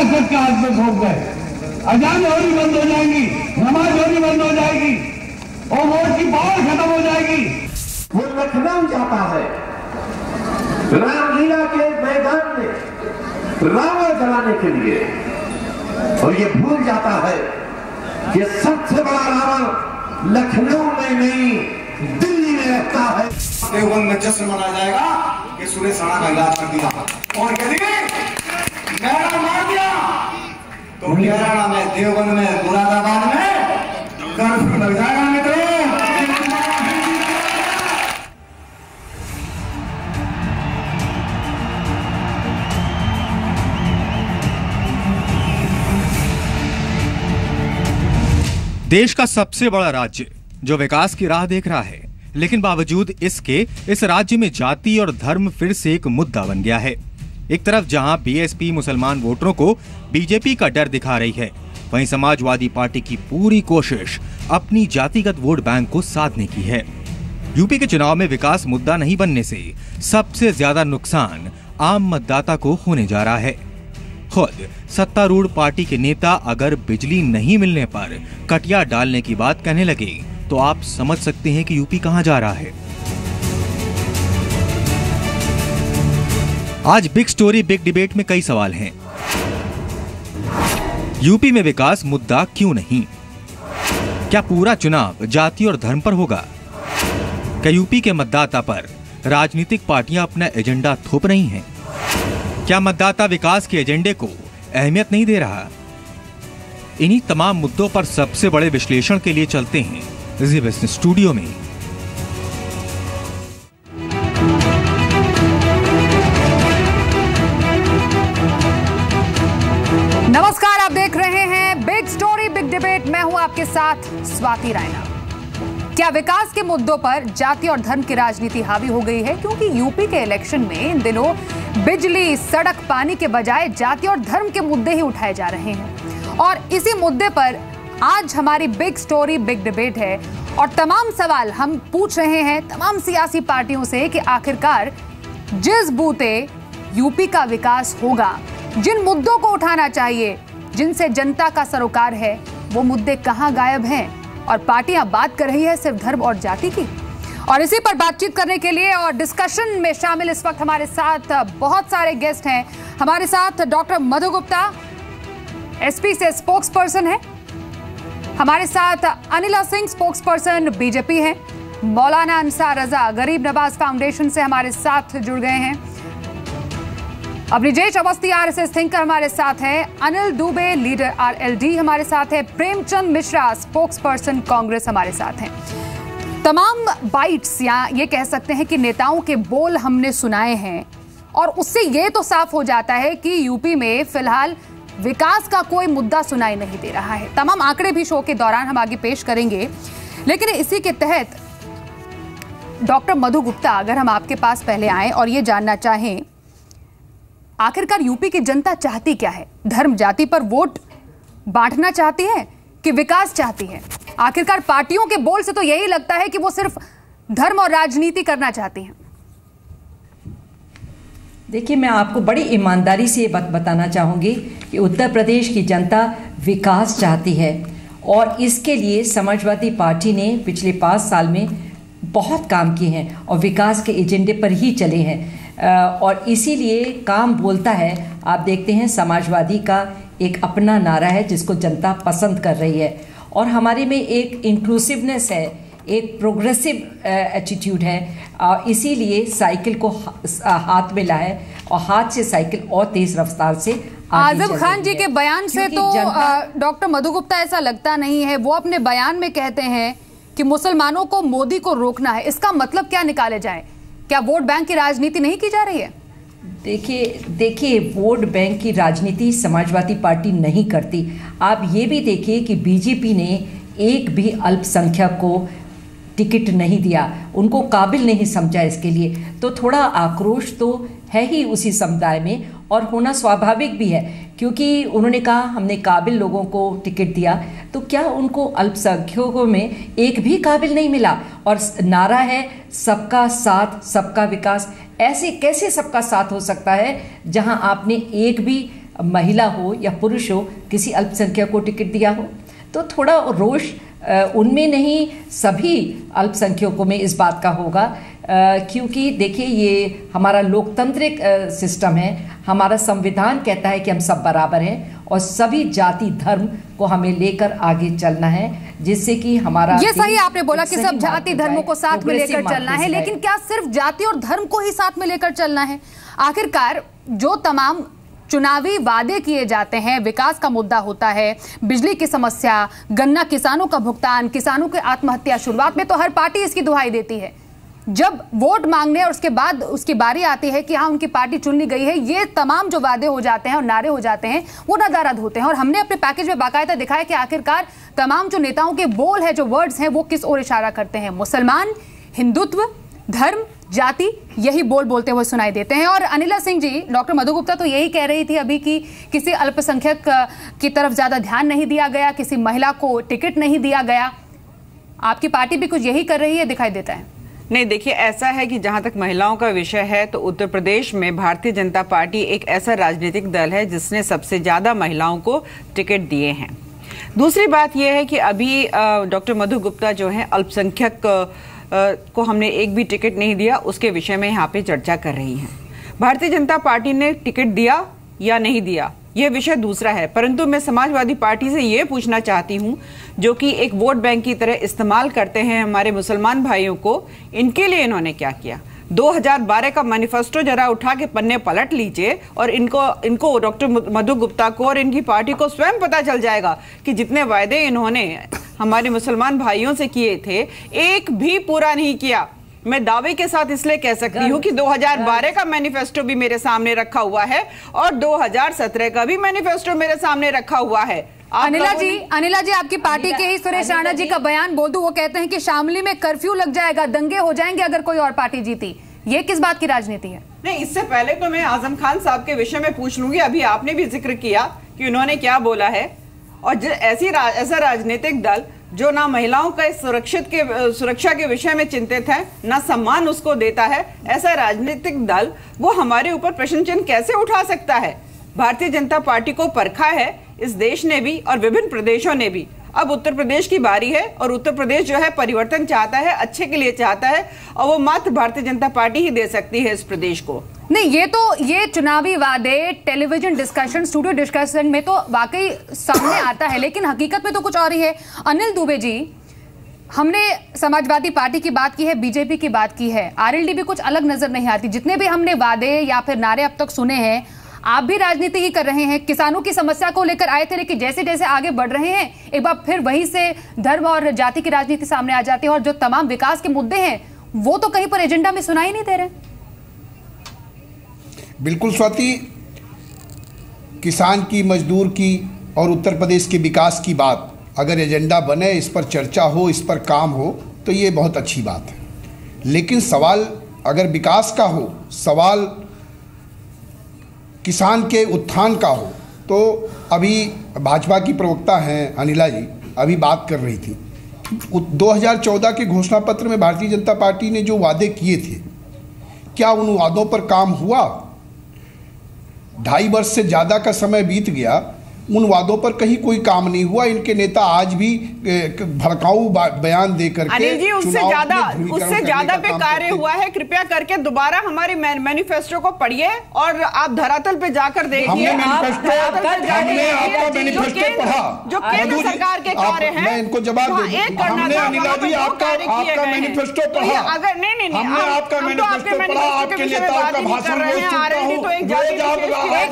सियासत के हाथ में सौंप गए। अजान होनी बंद हो जाएगी, नमाज होनी बंद हो जाएगी और वोट की पावर खत्म हो जाएगी। वो लखनऊ जाता है, रामलीला के मैदान में रावण जलाने के लिए, और ये भूल जाता है कि सबसे बड़ा रावण लखनऊ में नहीं दिल्ली में रहता है। देवबंद में जश्न मनाया जाएगा कि सुरेश राणा का इलाज कर दिया और यदि नारा मार दिया तो हरियाणा में, देवबंद में, मुरादाबाद में कर्फ्यू लग जाएगा मित्रों। देश का सबसे बड़ा राज्य जो विकास की राह देख रहा है, लेकिन बावजूद इसके इस राज्य में जाति और धर्म फिर से एक मुद्दा बन गया है। एक तरफ जहां बीएसपी मुसलमान वोटरों को बीजेपी का डर दिखा रही है, वहीं समाजवादी पार्टी की पूरी कोशिश अपनी जातिगत वोट बैंक को साधने की है। यूपी के चुनाव में विकास मुद्दा नहीं बनने से सबसे ज्यादा नुकसान आम मतदाता को होने जा रहा है। खुद सत्तारूढ़ पार्टी के नेता अगर बिजली नहीं मिलने पर कटिया डालने की बात कहने लगे तो आप समझ सकते हैं कि यूपी कहां जा रहा है। आज बिग स्टोरी बिग डिबेट में कई सवाल हैं। यूपी में विकास मुद्दा क्यों नहीं? क्या पूरा चुनाव जाति और धर्म पर होगा? क्या यूपी के मतदाता पर राजनीतिक पार्टियां अपना एजेंडा थोप रही हैं? क्या मतदाता विकास के एजेंडे को अहमियत नहीं दे रहा? इन्हीं तमाम मुद्दों पर सबसे बड़े विश्लेषण के लिए चलते हैं जी बिजनेस स्टूडियो में। नमस्कार, आप देख रहे हैं बिग स्टोरी बिग डिबेट। मैं हूं आपके साथ स्वाति रायना। क्या विकास के मुद्दों पर जाति और धर्म की राजनीति हावी हो गई है? क्योंकि यूपी के इलेक्शन में इन दिनों बिजली, सड़क, पानी के बजाय जाति और धर्म के मुद्दे ही उठाए जा रहे हैं, और इसी मुद्दे पर आज हमारी बिग स्टोरी बिग डिबेट है। और तमाम सवाल हम पूछ रहे हैं तमाम सियासी पार्टियों से कि आखिरकार जिस बूते यूपी का विकास होगा, जिन मुद्दों को उठाना चाहिए, जिनसे जनता का सरोकार है, वो मुद्दे कहां गायब हैं? और पार्टियां बात कर रही है सिर्फ धर्म और जाति की। और इसी पर बातचीत करने के लिए और डिस्कशन में शामिल इस वक्त हमारे साथ बहुत सारे गेस्ट हैं। हमारे साथ डॉक्टर मधु गुप्ता, एसपी से स्पोक्स पर्सन है। हमारे साथ Anila Singh, spokes person BJP है। मौलाना अंसार रजा गरीब नवाज फाउंडेशन से हमारे साथ जुड़ गए हैं। ब्रिजेश अवस्थी आरएसएस थिंकर हमारे साथ है। अनिल दुबे लीडर आरएलडी हमारे साथ है। प्रेमचंद मिश्रा स्पोक्स पर्सन कांग्रेस हमारे साथ हैं। तमाम बाइट्स या ये कह सकते हैं कि नेताओं के बोल हमने सुनाए हैं, और उससे ये तो साफ हो जाता है कि यूपी में फिलहाल विकास का कोई मुद्दा सुनाई नहीं दे रहा है। तमाम आंकड़े भी शो के दौरान हम आगे पेश करेंगे, लेकिन इसी के तहत डॉक्टर मधु गुप्ता, अगर हम आपके पास पहले आए और ये जानना चाहें, आखिरकार यूपी की जनता चाहती क्या है? धर्म जाति पर वोट बांटना चाहती है कि विकास चाहती है? आखिरकार पार्टियों के बोल से तो यही लगता है कि वो सिर्फ धर्म और राजनीति करना चाहती हैं। देखिए, मैं आपको बड़ी ईमानदारी से ये बात बताना चाहूँगी कि उत्तर प्रदेश की जनता विकास चाहती है, और इसके लिए समाजवादी पार्टी ने पिछले 5 साल में बहुत काम किए हैं और विकास के एजेंडे पर ही चले हैं, और इसीलिए काम बोलता है। आप देखते हैं समाजवादी का एक अपना नारा है जिसको जनता पसंद कर रही है, और हमारे में एक इंक्लूसिवनेस है, एक प्रोग्रेसिव एटीट्यूड है, इसीलिए साइकिल को हाथ में लाए और हाथ से साइकिल और तेज रफ्तार से आजम खान जी के बयान से तो डॉक्टर मधु गुप्ता ऐसा लगता नहीं है। वो अपने बयान में कहते हैं कि मुसलमानों को मोदी को रोकना है। इसका मतलब क्या निकाले जाए? क्या वोट बैंक की राजनीति नहीं की जा रही है? देखिए, वोट बैंक की राजनीति समाजवादी पार्टी नहीं करती। आप ये भी देखिए कि बीजेपी ने एक भी अल्पसंख्यक को टिकट नहीं दिया, उनको काबिल नहीं समझा इसके लिए। तो थोड़ा आक्रोश तो है ही उसी समुदाय में, और होना स्वाभाविक भी है, क्योंकि उन्होंने कहा हमने काबिल लोगों को टिकट दिया, तो क्या उनको अल्पसंख्यकों में एक भी काबिल नहीं मिला? और नारा है सबका साथ सबका विकास। ऐसे कैसे सबका साथ हो सकता है जहां आपने एक भी महिला हो या पुरुष हो किसी अल्पसंख्यक को टिकट दिया हो। तो थोड़ा रोष उनमें नहीं, सभी अल्पसंख्यकों में इस बात का होगा, क्योंकि देखिए ये हमारा लोकतांत्रिक सिस्टम है, हमारा संविधान कहता है कि हम सब बराबर हैं और सभी जाति धर्म को हमें लेकर आगे चलना है, जिससे कि हमारा ये सही आपने बोला कि सब जाति धर्मों को साथ में लेकर चलना है, लेकिन क्या सिर्फ जाति और धर्म को ही साथ में लेकर चलना है? आखिरकार जो तमाम चुनावी वादे किए जाते हैं, विकास का मुद्दा होता है, बिजली की समस्या, गन्ना किसानों का भुगतान, किसानों की आत्महत्या, शुरुआत में तो हर पार्टी इसकी दुहाई देती है। जब वोट मांगने और उसके बाद उसकी बारी आती है कि हाँ उनकी पार्टी चुन ली गई है, ये तमाम जो वादे हो जाते हैं और नारे हो जाते हैं वो नदारद होते हैं। और हमने अपने पैकेज में बाकायदा दिखाया कि आखिरकार तमाम जो नेताओं के बोल है, जो वर्ड्स हैं, वो किस ओर इशारा करते हैं। मुसलमान, हिंदुत्व, धर्म, जाति, यही बोल बोलते हुए सुनाई देते हैं। और अनिला सिंह जी, डॉक्टर मधु गुप्ता तो यही कह रही थी अभी कि किसी अल्पसंख्यक की तरफ ज्यादा ध्यान नहीं दिया गया, किसी महिला को टिकट नहीं दिया गया। आपकी पार्टी भी कुछ यही कर रही है, दिखाई देता है। नहीं, देखिए ऐसा है कि जहां तक महिलाओं का विषय है तो उत्तर प्रदेश में भारतीय जनता पार्टी एक ऐसा राजनीतिक दल है जिसने सबसे ज्यादा महिलाओं को टिकट दिए हैं। दूसरी बात यह है कि अभी डॉक्टर मधु गुप्ता जो है अल्पसंख्यक को हमने एक भी टिकट नहीं दिया उसके विषय में यहाँ पे चर्चा कर रही हैं। भारतीय जनता पार्टी ने टिकट दिया या नहीं दिया यह विषय दूसरा है, परंतु मैं समाजवादी पार्टी से यह पूछना चाहती हूं, जो कि एक वोट बैंक की तरह इस्तेमाल करते हैं हमारे मुसलमान भाइयों को, इनके लिए इन्होंने क्या किया? 2012 का मैनिफेस्टो जरा उठा के पन्ने पलट लीजिए और इनको डॉक्टर मधु गुप्ता को और इनकी पार्टी को स्वयं पता चल जाएगा कि जितने वायदे इन्होंने हमारे मुसलमान भाइयों से किए थे एक भी पूरा नहीं किया। मैं दावे के साथ इसलिए कह सकती हूँ कि 2012 का मैनिफेस्टो भी मेरे सामने रखा हुआ है और 2017 का भी मैनिफेस्टो मेरे सामने रखा हुआ है। अनिला जी आपकी पार्टी के ही सुरेश राणा जी का बयान बोल दूं, वो कहते हैं कि शामली में कर्फ्यू लग जाएगा, दंगे हो जाएंगे अगर कोई और पार्टी जीती। ये किस बात की राजनीति है? नहीं, इससे पहले तो मैं आजम खान साहब के विषय में पूछ लूंगी। अभी आपने भी जिक्र किया कि उन्होंने क्या बोला है, और ऐसा राजनीतिक दल जो ना महिलाओं का सुरक्षा के विषय में चिंतित है, ना सम्मान उसको देता है, ऐसा राजनीतिक दल वो हमारे ऊपर प्रश्न चिन्ह कैसे उठा सकता है? भारतीय जनता पार्टी को परखा है इस देश ने भी और विभिन्न प्रदेशों ने भी। अब उत्तर प्रदेश की बारी है और उत्तर प्रदेश जो है परिवर्तन चाहता है, अच्छे के लिए चाहता है, और वो मात्र भारतीय जनता पार्टी ही दे सकती है इस प्रदेश को। नहीं, ये चुनावी वादे टेलीविजन डिस्कशन, स्टूडियो डिस्कशन में तो वाकई सामने आता है, लेकिन हकीकत में तो कुछ और ही है। अनिल दुबे जी, हमने समाजवादी पार्टी की बात की है, बीजेपी की बात की है, आरएलडी भी कुछ अलग नजर नहीं आती। जितने भी हमने वादे या फिर नारे अब तक सुने हैं, आप भी राजनीति ही कर रहे हैं, किसानों की समस्या को लेकर आए थे, लेकिन जैसे जैसे आगे बढ़ रहे हैं एक बार फिर वहीं से धर्म और जाति की राजनीति सामने आ जाती है, और जो तमाम विकास के मुद्दे हैं वो तो कहीं पर एजेंडा में सुनाई नहीं दे रहे। बिल्कुल स्वाति, किसान की, मजदूर की और उत्तर प्रदेश के विकास की बात अगर एजेंडा बने, इस पर चर्चा हो, इस पर काम हो, तो ये बहुत अच्छी बात है। लेकिन सवाल अगर विकास का हो, सवाल किसान के उत्थान का हो, तो अभी भाजपा की प्रवक्ता हैं अनिला जी अभी बात कर रही थी, 2014 के घोषणा पत्र में भारतीय जनता पार्टी ने जो वादे किए थे, क्या उन वादों पर काम हुआ? 2.5 वर्ष से ज़्यादा का समय बीत गया, उन वादों पर कहीं कोई काम नहीं हुआ। इनके नेता आज भी भड़काऊ बयान देकर के अनिल जी उससे ज्यादा पे कार्य हुआ है। कृपया करके दोबारा हमारे मैनिफेस्टो को पढ़िए और आप धरातल पे जाकर देखिए। जो केंद्र सरकार के कार्य हैं, मैं इनको जवाब हमने अनिला जी आपका मैनिफेस्टो पढ़ा, अगर नहीं हमने आपका मैनिफेस्टो पढ़ा, आपके नेताओं का भाषण एक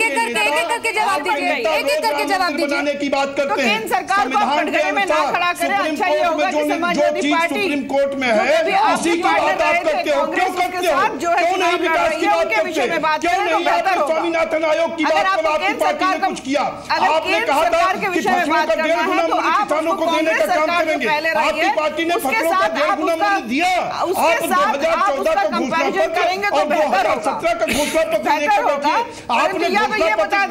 एक करके जवाब दीजिए, एक एक करके जवाब दीजिए। की बात करते हैं, सरकार को कटघरे में ना खड़ा करें, अच्छा ये होगा कि समाजवादी पार्टी सुप्रीम कोर्ट में है उसी की बात आप करते हो। क्यों करते हो? क्यों नहीं विकास की बात करते? क्यों नहीं आकर स्वामीनाथन आयोग की बात पर आपकी पार्टी ने कुछ किया? आपने कहा था कि फसलों का 1.5 गुना मूल्य किसानों को देने का काम करेंगे। आपकी पार्टी ने फसलों का 1.5 गुना मूल्य दिया। आप 2014 का घोषणा पत्र और 2017 का घोषणा पत्र लेकर बैठिए। आपने घोषणा पत्र का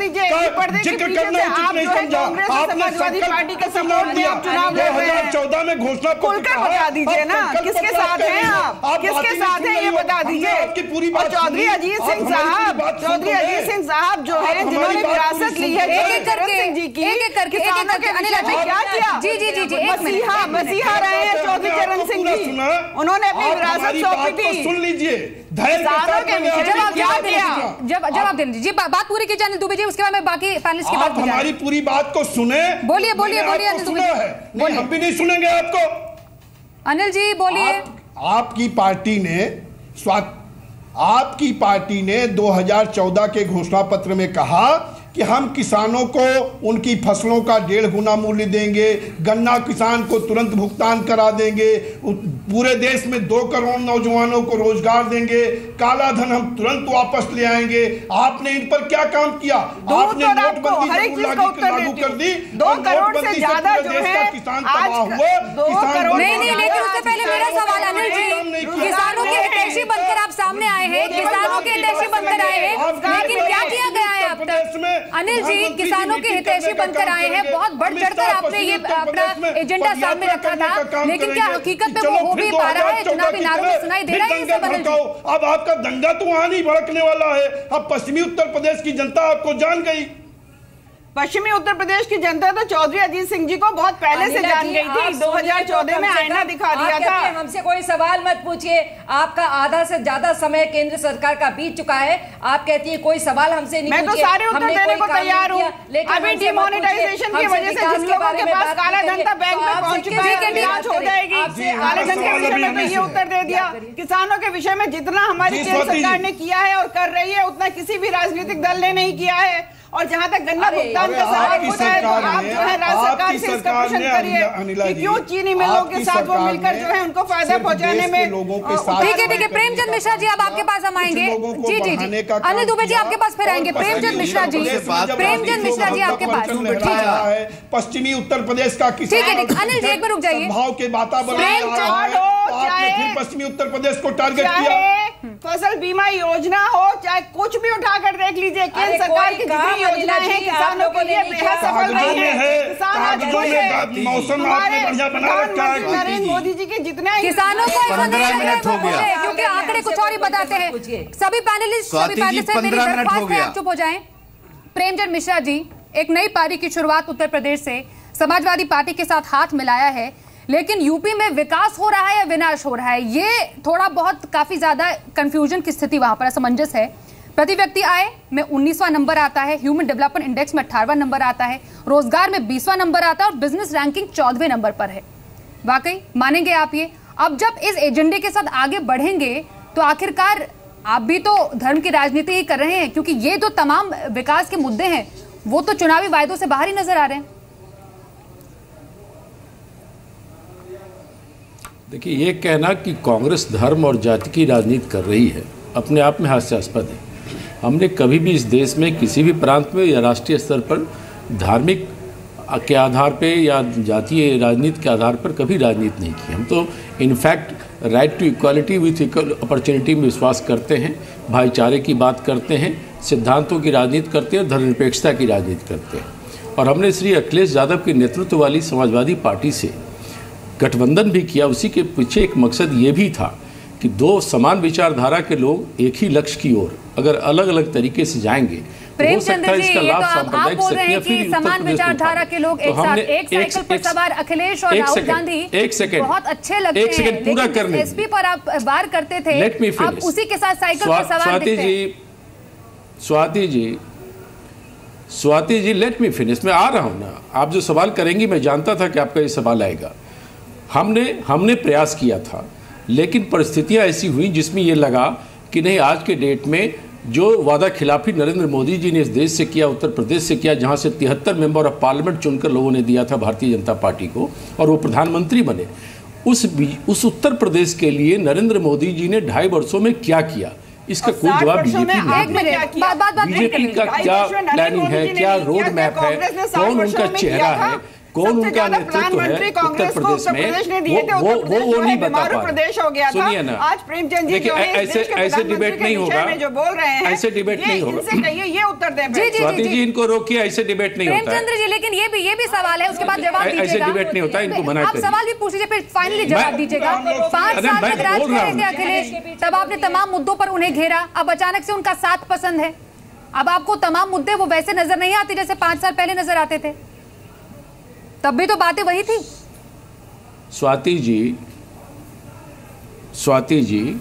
जिक्र करना कुछ नहीं समझा। आपने पार्टी के सपोर्ट दिया, चुनाव लड़ रहे हैं। 2014 में घोषणा खुलकर बता दीजिए ना, किसके साथ हैं आप, किसके साथ हैं ये बता दीजिए। आपकी पूरी बात चौधरी अजीत सिंह साहब जो है, जिन्होंने विरासत ली है एक एक करके क्या किया? जी मसीहा रहे हैं चौधरी चरण सिंह जी, उन्होंने अपनी विरासत सौंपी थी। सुन लीजिए, जब आप दे लीजिए, बात पूरी की जाए दुबे जी, उसके बाद में बाकी पैनलिस्ट की बात। हमारी पूरी बात को सुने। बोलिए अनिल दुबे जी, हम भी नहीं सुनेंगे आपको। अनिल जी बोलिए। आपकी पार्टी ने 2014 के घोषणा पत्र में कहा कि हम किसानों को उनकी फसलों का 1.5 गुना मूल्य देंगे, गन्ना किसान को तुरंत भुगतान करा देंगे, पूरे देश में 2 करोड़ नौजवानों को रोजगार देंगे, काला धन हम तुरंत वापस ले आएंगे। आपने इन पर क्या काम किया? आपने नोटबंदी लागू कर दी। 2 करोड़ से ज्यादा जो है किसान तबाह हुआ। नहीं, लेकिन उससे पहले मेरा सवाल अनिल जी, किसानों के हितैषी बनकर आप सामने आए हैं, किसानों के हितैषी बनकर आए हैं, लेकिन क्या किया गया है अब तक? अनिल जी, किसानों के हितैषी बनकर आए हैं, बहुत बढ़ चढ़कर आपने ये अपना एजेंडा सामने रखा था, लेकिन क्या हकीकत में वो हो भी पा रहा है? चुनावी नारों में सुनाई दे रहा है ये सब? अनिल जी, अब आपका दंगा तो वहां नहीं भड़कने वाला है। अब पश्चिमी उत्तर प्रदेश की जनता आपको जान गई। पश्चिमी उत्तर प्रदेश की जनता तो चौधरी अजीत सिंह जी को बहुत पहले से जान गई थी। 2014 में आईना दिखा दिया था। हमसे कोई सवाल मत पूछिए, आपका आधा से ज्यादा समय केंद्र सरकार का बीत चुका है। आप कहती है कोई सवाल हमसे नहीं। मैं तो सारे उत्तर देने को तैयार हूँ। अभी डिमोनेटाइजेशन की वजह से जिन लोगों के पास काला धन था बैंक में पहुंच चुका है, जांच हो जाएगी। काले धन के विषय में तो ये उत्तर दे दिया। किसानों के विषय में जितना हमारी केंद्र सरकार ने किया है और कर रही है, उतना किसी भी राजनीतिक दल ने नहीं किया है। और जहां तक गन्ना भुगतान का सवाल उठा है, तो आप जो है राज्य सरकार से इसका प्रश्न करिए कि क्यों चीनी मिलों के साथ वो मिलकर जो है उनको फायदा पहुंचाने में। ठीक है, प्रेमचंद मिश्रा जी, अब आपके पास हम आएंगे। जी अनिल दुबे जी आपके पास फिर आएंगे। प्रेमचंद मिश्रा जी आपके पास। पश्चिमी उत्तर प्रदेश का किसान, ठीक है, अनिल जी एक बार रुक जाइए। भाव के वातावरण आपने फिर पश्चिमी उत्तर प्रदेश को टारगेट किया। फसल बीमा योजना हो, चाहे कुछ भी उठाकर देख लीजिए, केंद्र सरकार की जितनी योजनाएं हैं किसानों के लिए बेहद सफल रही है। किसान आज खुश है। मौसम आपने बढ़िया बना रखा है। नरेंद्र मोदी जी के जितने किसानों को 15 मिनट हो गया, क्योंकि आंकड़े कुछ और ही बताते हैं। सभी पैनलिस्ट मेरी दरख्वास्त है आप चुप हो जाएं। प्रेमचंद मिश्रा जी, एक नई पारी की शुरुआत उत्तर प्रदेश से समाजवादी पार्टी के साथ हाथ मिलाया है, लेकिन यूपी में विकास हो रहा है या विनाश हो रहा है, ये थोड़ा बहुत काफी ज्यादा कंफ्यूजन की स्थिति वहां पर असमंजस है। प्रति व्यक्ति आय में 19वां नंबर आता है, ह्यूमन डेवलपमेंट इंडेक्स में 18वां नंबर आता है, रोजगार में 20वां नंबर आता है और बिजनेस रैंकिंग 14वें नंबर पर है। वाकई मानेंगे आप ये? अब जब इस एजेंडे के साथ आगे बढ़ेंगे तो आखिरकार आप भी तो धर्म की राजनीति ही कर रहे हैं, क्योंकि ये जो तमाम विकास के मुद्दे हैं वो तो चुनावी वायदों से बाहर ही नजर आ रहे हैं। देखिए, ये कहना कि कांग्रेस धर्म और जाति की राजनीति कर रही है अपने आप में हास्यास्पद है। हमने कभी भी इस देश में किसी भी प्रांत में या राष्ट्रीय स्तर पर धार्मिक के आधार पे या जातीय राजनीति के आधार पर कभी राजनीति नहीं की। हम तो in fact right to equality with equal opportunity में विश्वास करते हैं, भाईचारे की बात करते हैं, सिद्धांतों की राजनीति करते हैं, धर्मनिरपेक्षता की राजनीति करते हैं। और हमने श्री अखिलेश यादव के नेतृत्व वाली समाजवादी पार्टी से गठबंधन भी किया। उसी के पीछे एक मकसद ये भी था कि 2 समान विचारधारा के लोग एक ही लक्ष्य की ओर अगर अलग अलग तरीके से जाएंगे तो हो सकता है इसका लाभ सांप्रदायिक शक्तियां फिर समान विचारधारा के लोग एक साथ एक साइकिल पर सवार अखिलेश और राहुल गांधी बहुत अच्छे लगते हैं। एक सेकंड पूरा करने, एसपी पर आप वार करते थे, आप उसी के साथ साइकिल पर सवार दिखते हैं। Swati ji let me finish. मैं आ रहा हूं ना, आप जो सवाल करेंगी मैं जानता था कि आपका ये सवाल आएगा। हमने प्रयास किया था, लेकिन परिस्थितियां ऐसी हुई जिसमें ये लगा कि नहीं, आज के डेट में जो वादा खिलाफी नरेंद्र मोदी जी ने इस देश से किया, उत्तर प्रदेश से किया, जहां से 73 मेंबर ऑफ पार्लियामेंट चुनकर लोगों ने दिया था भारतीय जनता पार्टी को और वो प्रधानमंत्री बने, उस उत्तर प्रदेश के लिए नरेंद्र मोदी जी ने 2.5 वर्षों में क्या किया, इसका कोई जवाब बीजेपी का क्या प्लानिंग है, क्या रोड मैप है, कौन उनका चेहरा है, कौन उनका नेतृत्व है उत्तर प्रदेश में, वो नहीं बता पा प्रदेश हो गया था। आज प्रेमचंद जी जो है ऐसे डिबेट नहीं होगा, जो बोल रहे हैं ऐसे डिबेट नहीं होगा। इनसे कहिए ये उत्तर दें। स्वाति जी इनको रोकिए, ऐसे डिबेट नहीं होता प्रेमचंद्र जी, लेकिन ये भी सवाल है, उसके बाद जवाब दीजिएगा। ऐसे डिबेट नहीं होता, इनको मना आप सवाल भी पूछ लीजिए, फिर फाइनली जवाब दीजिएगा। 5 साल तक राज कर रहे थे अखिलेश, तब आपने तमाम मुद्दों पर उन्हें घेरा, अब अचानक से उनका साथ पसंद है। अब आपको तमाम मुद्दे वो वैसे नजर नहीं आते जैसे 5 साल पहले नजर आते थे, तब भी तो बातें वही थी। स्वाति जी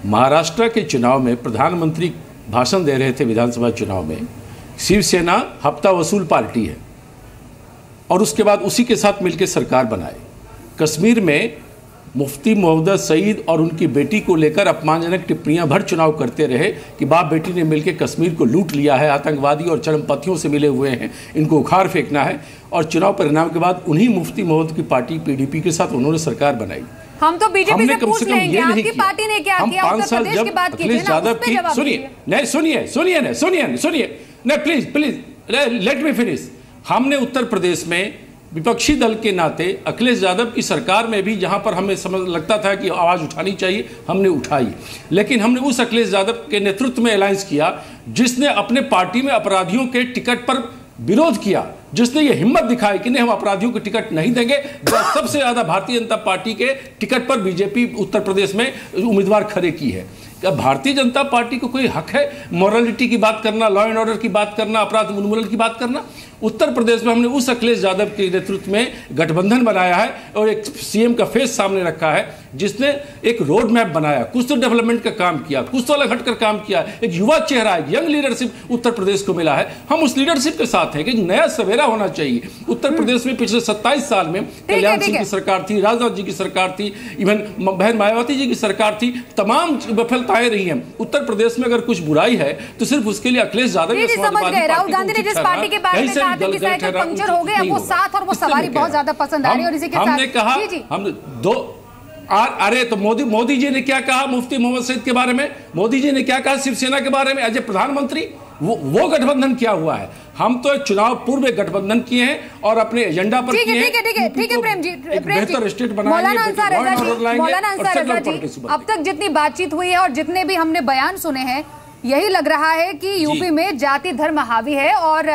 महाराष्ट्र के चुनाव में प्रधानमंत्री भाषण दे रहे थे विधानसभा चुनाव में, शिवसेना हफ्ता वसूल पार्टी है और उसके बाद उसी के साथ मिलकर सरकार बनाए। कश्मीर में मुफ्ती मोहम्मद सईद और उनकी बेटी को लेकर अपमानजनक टिप्पणियां भर चुनाव करते रहे कि बाप बेटी ने मिलकर कश्मीर को लूट लिया है, आतंकवादी और चरमपंथियों से मिले हुए हैं, इनको उखाड़ फेंकना है। और चुनाव परिणाम के बाद उन्हीं मुफ्ती मोहम्मद की पार्टी पीडीपी के साथ उन्होंने सरकार बनाई। हम तो बीजेपी से पूछ लेंगे आपकी पार्टी ने क्या किया, उत्तर प्रदेश की बात कीजिए ना, उस पे जवाब दीजिए। सुनिए, प्लीज लेट मी फिनिश। हमने उत्तर प्रदेश में विपक्षी दल के नाते अखिलेश यादव की सरकार में भी जहां पर हमें समझ लगता था कि आवाज उठानी चाहिए, हमने उठाई। लेकिन हमने उस अखिलेश यादव के नेतृत्व में अलायंस किया जिसने अपने पार्टी में अपराधियों के टिकट पर विरोध किया, जिसने ये हिम्मत दिखाई कि नहीं हम अपराधियों को टिकट नहीं देंगे। सबसे ज्यादा भारतीय जनता पार्टी के टिकट पर बीजेपी उत्तर प्रदेश में उम्मीदवार खड़े की है। क्या भारतीय जनता पार्टी को कोई हक है मॉरलिटी की बात करना, लॉ एंड ऑर्डर की बात करना, अपराध उन्मूलन की बात करना? उत्तर प्रदेश में हमने उस अखिलेश यादव के नेतृत्व में गठबंधन बनाया है और एक सीएम का फेस सामने रखा है जिसने एक रोड मैप बनाया, कुछ तो डेवलपमेंट का काम किया, कुछ तो अलग हटकर काम किया। एक युवा चेहरा, यंग लीडरशिप उत्तर प्रदेश को मिला है। हम उस लीडरशिप के साथ हैं कि नया सवेरा होना चाहिए। उत्तर प्रदेश में पिछले 27 साल में कल्याण सिंह की सरकार थी, राजनाथ जी की सरकार थी, इवन बहन मायावती जी की सरकार थी, तमाम विफलताएं रही हैं। उत्तर प्रदेश में अगर कुछ बुराई है तो सिर्फ उसके लिए अखिलेश यादव राहुल गांधी ने जिस पार्टी के बारे में कहा था कि साइकिल पंक्चर हो गए, वो साथ और वो सवारी बहुत ज्यादा पसंद आ रही है। और इसी के साथ हमने कहा हम दो अरे तो मोदी जी ने क्या कहा मुफ्ती मोहम्मद सईद के बारे में, मोदी जी ने क्या कहा शिवसेना के बारे में एज ए प्रधानमंत्री, वो गठबंधन क्या हुआ है? हम तो चुनाव पूर्व गठबंधन किए हैं और अपने एजेंडा पर किए हैं। ठीक है प्रेम जी, बेहतर स्टेट बनाएंगे, मौलाना अंसार रजा जी, अब तक जितनी बातचीत हुई है और जितने भी हमने बयान सुने हैं, यही लग रहा है कि यूपी में जाति धर्म हावी है और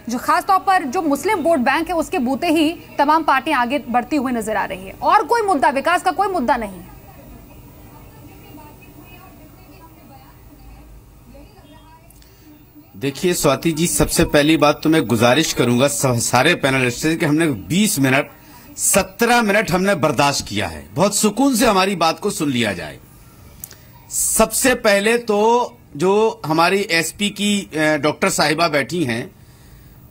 जो खास तौर पर जो मुस्लिम वोट बैंक है उसके बूते ही तमाम पार्टियां आगे बढ़ती हुई नजर आ रही है और कोई मुद्दा, विकास का कोई मुद्दा नहीं है। देखिए स्वाति जी, सबसे पहली बात तो मैं गुजारिश करूंगा सारे पैनलिस्ट से कि हमने 20 मिनट 17 मिनट हमने बर्दाश्त किया है, बहुत सुकून से हमारी बात को सुन लिया जाए। सबसे पहले तो जो हमारी एसपी की डॉक्टर साहिबा बैठी हैं,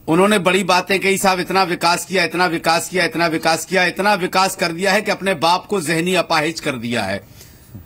उन्होंने बड़ी बातें कही, साहब इतना विकास किया, इतना विकास किया, इतना विकास किया, इतना विकास कर दिया है कि अपने बाप को जहनी अपाहिज कर दिया है।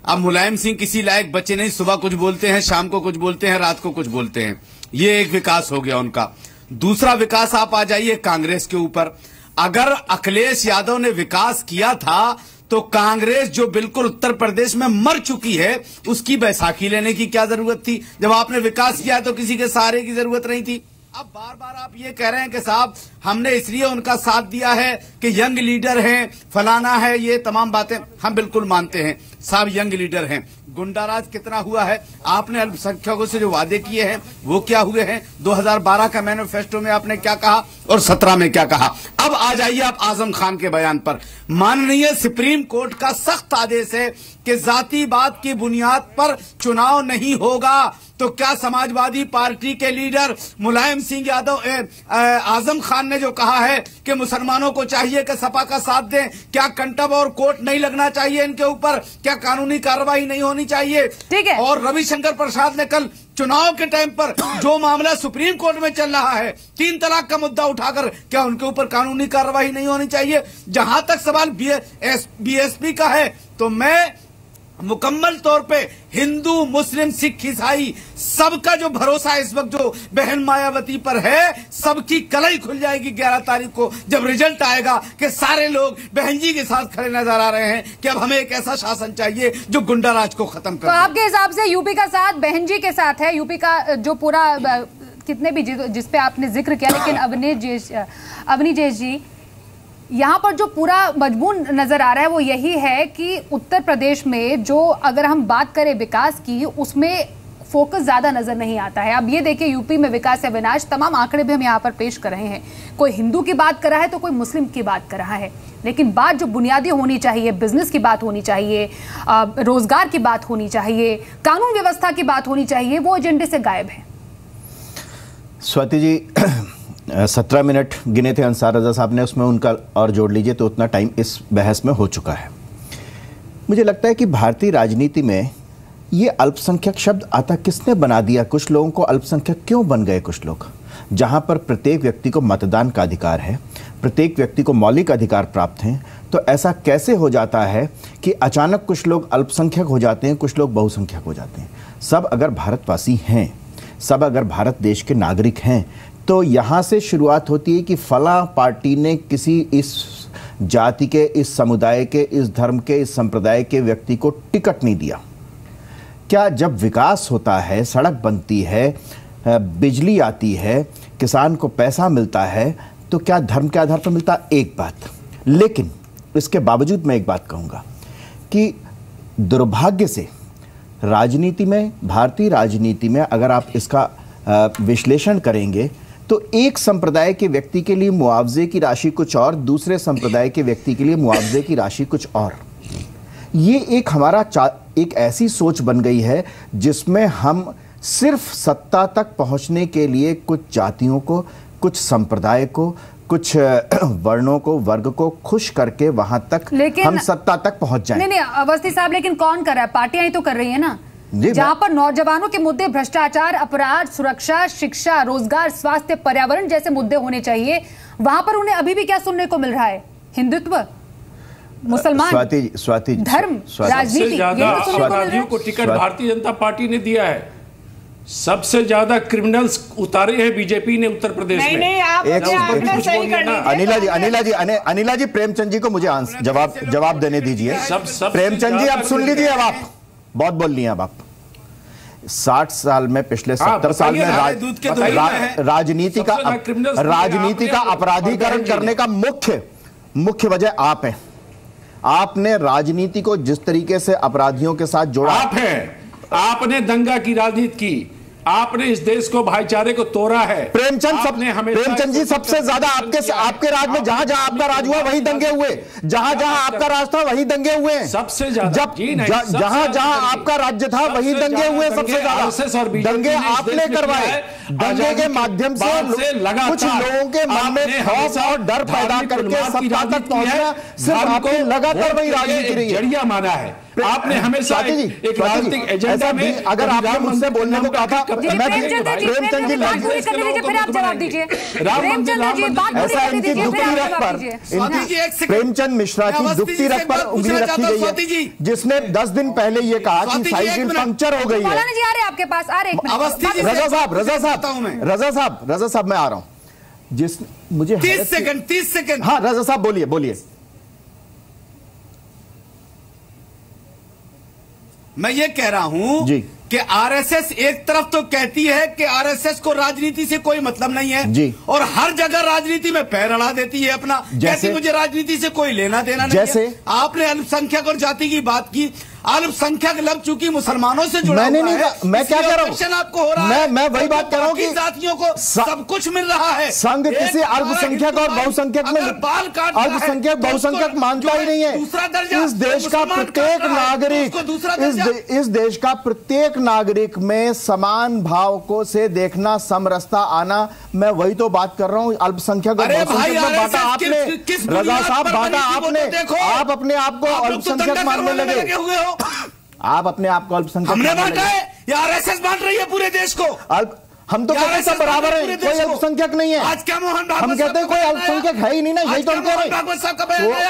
अब मुलायम सिंह किसी लायक बच्चे नहीं, सुबह कुछ बोलते हैं, शाम को कुछ बोलते हैं, रात को कुछ बोलते हैं। ये एक विकास हो गया उनका। दूसरा विकास आप आ जाइए कांग्रेस के ऊपर। अगर अखिलेश यादव ने विकास किया था तो कांग्रेस जो बिल्कुल उत्तर प्रदेश में मर चुकी है उसकी बैसाखी लेने की क्या जरूरत थी? जब आपने विकास किया तो किसी के सहारे की जरूरत नहीं थी। अब बार बार आप ये कह रहे हैं कि साहब हमने इसलिए उनका साथ दिया है कि यंग लीडर हैं, फलाना है, ये तमाम बातें हम बिल्कुल मानते हैं, साहब यंग लीडर हैं। गुंडाराज कितना हुआ है? आपने अल्पसंख्यकों से जो वादे किए हैं वो क्या हुए हैं? 2012 का मैनिफेस्टो में आपने क्या कहा और 17 में क्या कहा? अब आ जाइए आप आजम खान के बयान पर। माननीय सुप्रीम कोर्ट का सख्त आदेश है कि जातिवाद की बुनियाद पर चुनाव नहीं होगा, तो क्या समाजवादी पार्टी के लीडर मुलायम सिंह यादव आजम खान ने जो कहा है कि मुसलमानों को चाहिए कि सपा का साथ दें, क्या कंटक और कोर्ट नहीं लगना चाहिए इनके ऊपर? क्या कानूनी कार्रवाई नहीं होनी चाहिए? ठीक है। और रविशंकर प्रसाद ने कल चुनाव के टाइम पर जो मामला सुप्रीम कोर्ट में चल रहा है 3 तलाक का मुद्दा उठाकर, क्या उनके ऊपर कानूनी कार्रवाई नहीं होनी चाहिए? जहां तक सवाल बीएसपी का है तो मैं मुकम्मल तौर पे हिंदू, मुस्लिम, सिख, ईसाई सबका जो भरोसा इस वक्त जो बहन मायावती पर है, सबकी कलाई खुल जाएगी 11 तारीख को जब रिजल्ट आएगा कि सारे लोग बहन जी के साथ खड़े नजर आ रहे हैं कि अब हमें एक ऐसा शासन चाहिए जो गुंडाराज को खत्म कर। तो आपके हिसाब से यूपी का साथ बहन जी के साथ है? यूपी का जो पूरा कितने भी जिस पे आपने जिक्र किया, लेकिन अवनीश जी यहाँ पर जो पूरा मजमून नजर आ रहा है वो यही है कि उत्तर प्रदेश में जो अगर हम बात करें विकास की, उसमें फोकस ज्यादा नजर नहीं आता है। अब ये देखिए यूपी में विकास या विनाश, तमाम आंकड़े भी हम यहाँ पर पेश कर रहे हैं। कोई हिंदू की बात कर रहा है तो कोई मुस्लिम की बात कर रहा है, लेकिन बात जो बुनियादी होनी चाहिए, बिजनेस की बात होनी चाहिए, रोजगार की बात होनी चाहिए, कानून व्यवस्था की बात होनी चाहिए, वो एजेंडे से गायब है। स्वाति जी 17 मिनट गिने थे अंसार रजा साहब ने, उसमें उनका और जोड़ लीजिए तो उतना टाइम इस बहस में हो चुका है। मुझे लगता है कि भारतीय राजनीति में ये अल्पसंख्यक शब्द आता किसने बना दिया? कुछ लोगों को अल्पसंख्यक क्यों बन गए कुछ लोग? जहां पर प्रत्येक व्यक्ति को मतदान का अधिकार है, प्रत्येक व्यक्ति को मौलिक अधिकार प्राप्त हैं, तो ऐसा कैसे हो जाता है कि अचानक कुछ लोग अल्पसंख्यक हो जाते हैं, कुछ लोग बहुसंख्यक हो जाते हैं? सब अगर भारतवासी हैं, सब अगर भारत देश के नागरिक हैं, तो यहाँ से शुरुआत होती है कि फला पार्टी ने किसी इस जाति के, इस समुदाय के, इस धर्म के, इस संप्रदाय के व्यक्ति को टिकट नहीं दिया। क्या जब विकास होता है, सड़क बनती है, बिजली आती है, किसान को पैसा मिलता है, तो क्या धर्म के आधार पर मिलता? एक बात। लेकिन इसके बावजूद मैं एक बात कहूँगा कि दुर्भाग्य से राजनीति में, भारतीय राजनीति में अगर आप इसका विश्लेषण करेंगे तो एक संप्रदाय के व्यक्ति के लिए मुआवजे की राशि कुछ और, दूसरे संप्रदाय के व्यक्ति के लिए मुआवजे की राशि कुछ और। ये एक हमारा एक ऐसी सोच बन गई है जिसमें हम सिर्फ सत्ता तक पहुंचने के लिए कुछ जातियों को, कुछ संप्रदाय को, कुछ वर्णों को, वर्ग को खुश करके वहां तक हम सत्ता तक पहुंच जाएं। नहीं अवस्थी साहब, लेकिन कौन कर रहा है? पार्टियां ही तो कर रही है ना। जहां पर नौजवानों के मुद्दे भ्रष्टाचार, अपराध, सुरक्षा, शिक्षा, रोजगार, स्वास्थ्य, पर्यावरण जैसे मुद्दे होने चाहिए, वहां पर उन्हें अभी भी क्या सुनने को मिल रहा है? हिंदुत्व, मुसलमान, स्वाति धर्म, राजनीति, अपराधियों को टिकट भारतीय जनता पार्टी ने दिया है। सबसे ज्यादा क्रिमिनल्स उतारे हैं बीजेपी ने उत्तर प्रदेश में। नहीं, आप सही कर लीजिए। अनिला जी प्रेमचंद जी को मुझे जवाब देने दीजिए। प्रेमचंद जी आप सुन लीजिए, अब आप बहुत बोल लिए। अब आप 60 साल में, पिछले 70 साल में राजनीति का अपराधीकरण करने का मुख्य वजह आप हैं। आपने राजनीति को जिस तरीके से अपराधियों के साथ जोड़ा, आप हैं। आपने दंगा की राजनीति की, आपने इस देश को, भाईचारे को तोड़ा है। प्रेमचंद जी सबसे ज्यादा आपके राज में, जहां जहां आपका राज हुआ वहीं दंगे हुए, जहां जहां आपका राज था वहीं दंगे हुए हैं। सबसे ज्यादा जहां जहां आपका राज्य था वहीं दंगे हुए। सबसे ज्यादा दंगे आपने करवाए। दंगे के माध्यम से कुछ लोगों के मन में खौफ और डर पैदा करके सत्ता तक पहुंचना सिर्फ आपने लगातार वही राजनीति रही है। जरिया माना है आपने हमेशा एक राजनीतिक एजेंडा में। अगर आपने मुझसे बोलने को कहा था, प्रेमचंद जी बात पूरी करने दीजिए, फिर आप जवाब दीजिए। प्रेमचंद जी बात पूरी करने दीजिए, फिर आप जवाब दीजिए। प्रेमचंद मिश्रा की दुखती रख पर उंगली रखी गई है, जिसने 10 दिन पहले ये कहा कि साइकिल पंक्चर हो गई है। मौलाना जी आ रहे आपके पास, आ रहे। रजा साहब मैं आ रहा हूं। जिस मुझे 30 सेकंड। हाँ रजा साहब बोलिए। मैं ये कह रहा हूं कि आरएसएस एक तरफ तो कहती है कि आरएसएस को राजनीति से कोई मतलब नहीं है जी, और हर जगह राजनीति में पैर अड़ा देती है अपना, कहती मुझे राजनीति से कोई लेना देना नहीं है। आपने अल्पसंख्यक और जाति की बात की, अल्पसंख्यक लग चुकी मुसलमानों से जुड़ा हुआ है। मैं क्या कह रहा हूँ, आपको हो रहा है, मैं वही बात कर रहा हूँ कि जातियों को सब कुछ मिल रहा है। संघ किसी अल्पसंख्यक और बहुसंख्यक में अल्पसंख्यक बहुसंख्यक मानता ही नहीं है। इस देश का प्रत्येक नागरिक, इस देश का प्रत्येक नागरिक में समान भाव को से देखना, समरसता आना, मैं वही तो बात कर रहा हूँ। अल्पसंख्यक और बहुसंख्यक में बांटा आपने, रजा साहब बांटा आपने। आप अपने आप को अल्पसंख्यक मानने लगे। आप अपने आप को अल्पसंख्यक हमने बांटा है या आरएसएस बांट रही है पूरे देश को? हम तो कहते सब बराबर है, कोई अल्पसंख्यक नहीं है। आज क्या मोहन भागवत हम कहते हैं कोई अल्पसंख्यक है ही नहीं ना, यही तो हम कह रहे हैं।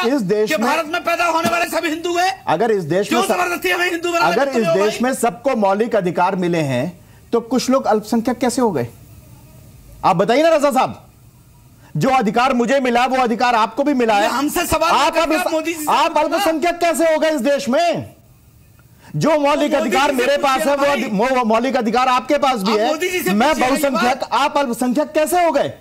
इस देश में भारत में पैदा होने वाले सब हिंदू हैं। अगर इस देश में सबको मौलिक अधिकार मिले हैं तो कुछ लोग अल्पसंख्यक कैसे हो गए? आप बताइए ना रजा साहब। जो अधिकार मुझे मिला वो अधिकार आपको भी मिला है। हमसे सवाल आप अल्पसंख्यक कैसे हो गए इस देश में? जो मौलिक अधिकार मेरे पास है वो मौलिक अधिकार आपके पास भी है। मैं बहुसंख्यक, आप अल्पसंख्यक कैसे हो गए?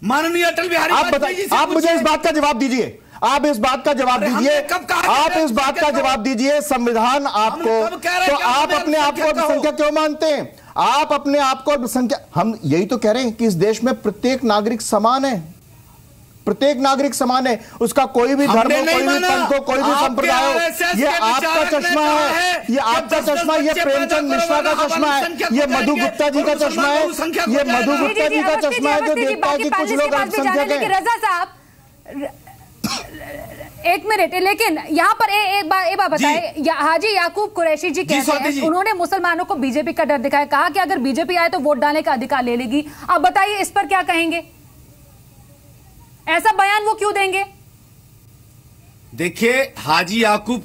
माननीय अटल बिहारी आप बताइए, आप मुझे इस बात का जवाब दीजिए। आप इस बात का जवाब दीजिए, आप इस बात का जवाब दीजिए, संविधान आपको, तो आप अपने आप को अल्पसंख्यक क्यों मानते हैं? आप अपने आप को अल्पसंख्यक, हम यही तो कह रहे हैं कि इस देश में प्रत्येक नागरिक समान है, प्रत्येक नागरिक समान है, उसका कोई भी धर्म हो, कोई भी पंथ हो, कोई भी संप्रदाय हो। ये आपका चश्मा है, ये आपका चश्मा, ये प्रेमचंद मिश्रा का चश्मा है, ये मधु गुप्ता जी का चश्मा है, ये मधु गुप्ता जी का चश्मा है जो देखता है कि कुछ लोग अल्पसंख्यक हैं। रजा साहब एक मिनट, लेकिन यहाँ पर एक बात बताए, हाजी याकूब कुरैशी जी कहते हैं उन्होंने मुसलमानों को बीजेपी का डर दिखाया, कहा कि अगर बीजेपी आए तो वोट डालने का अधिकार ले लेगी। अब बताइए इस पर क्या कहेंगे? ऐसा बयान वो क्यों देंगे? देखिए, हाजी याकूब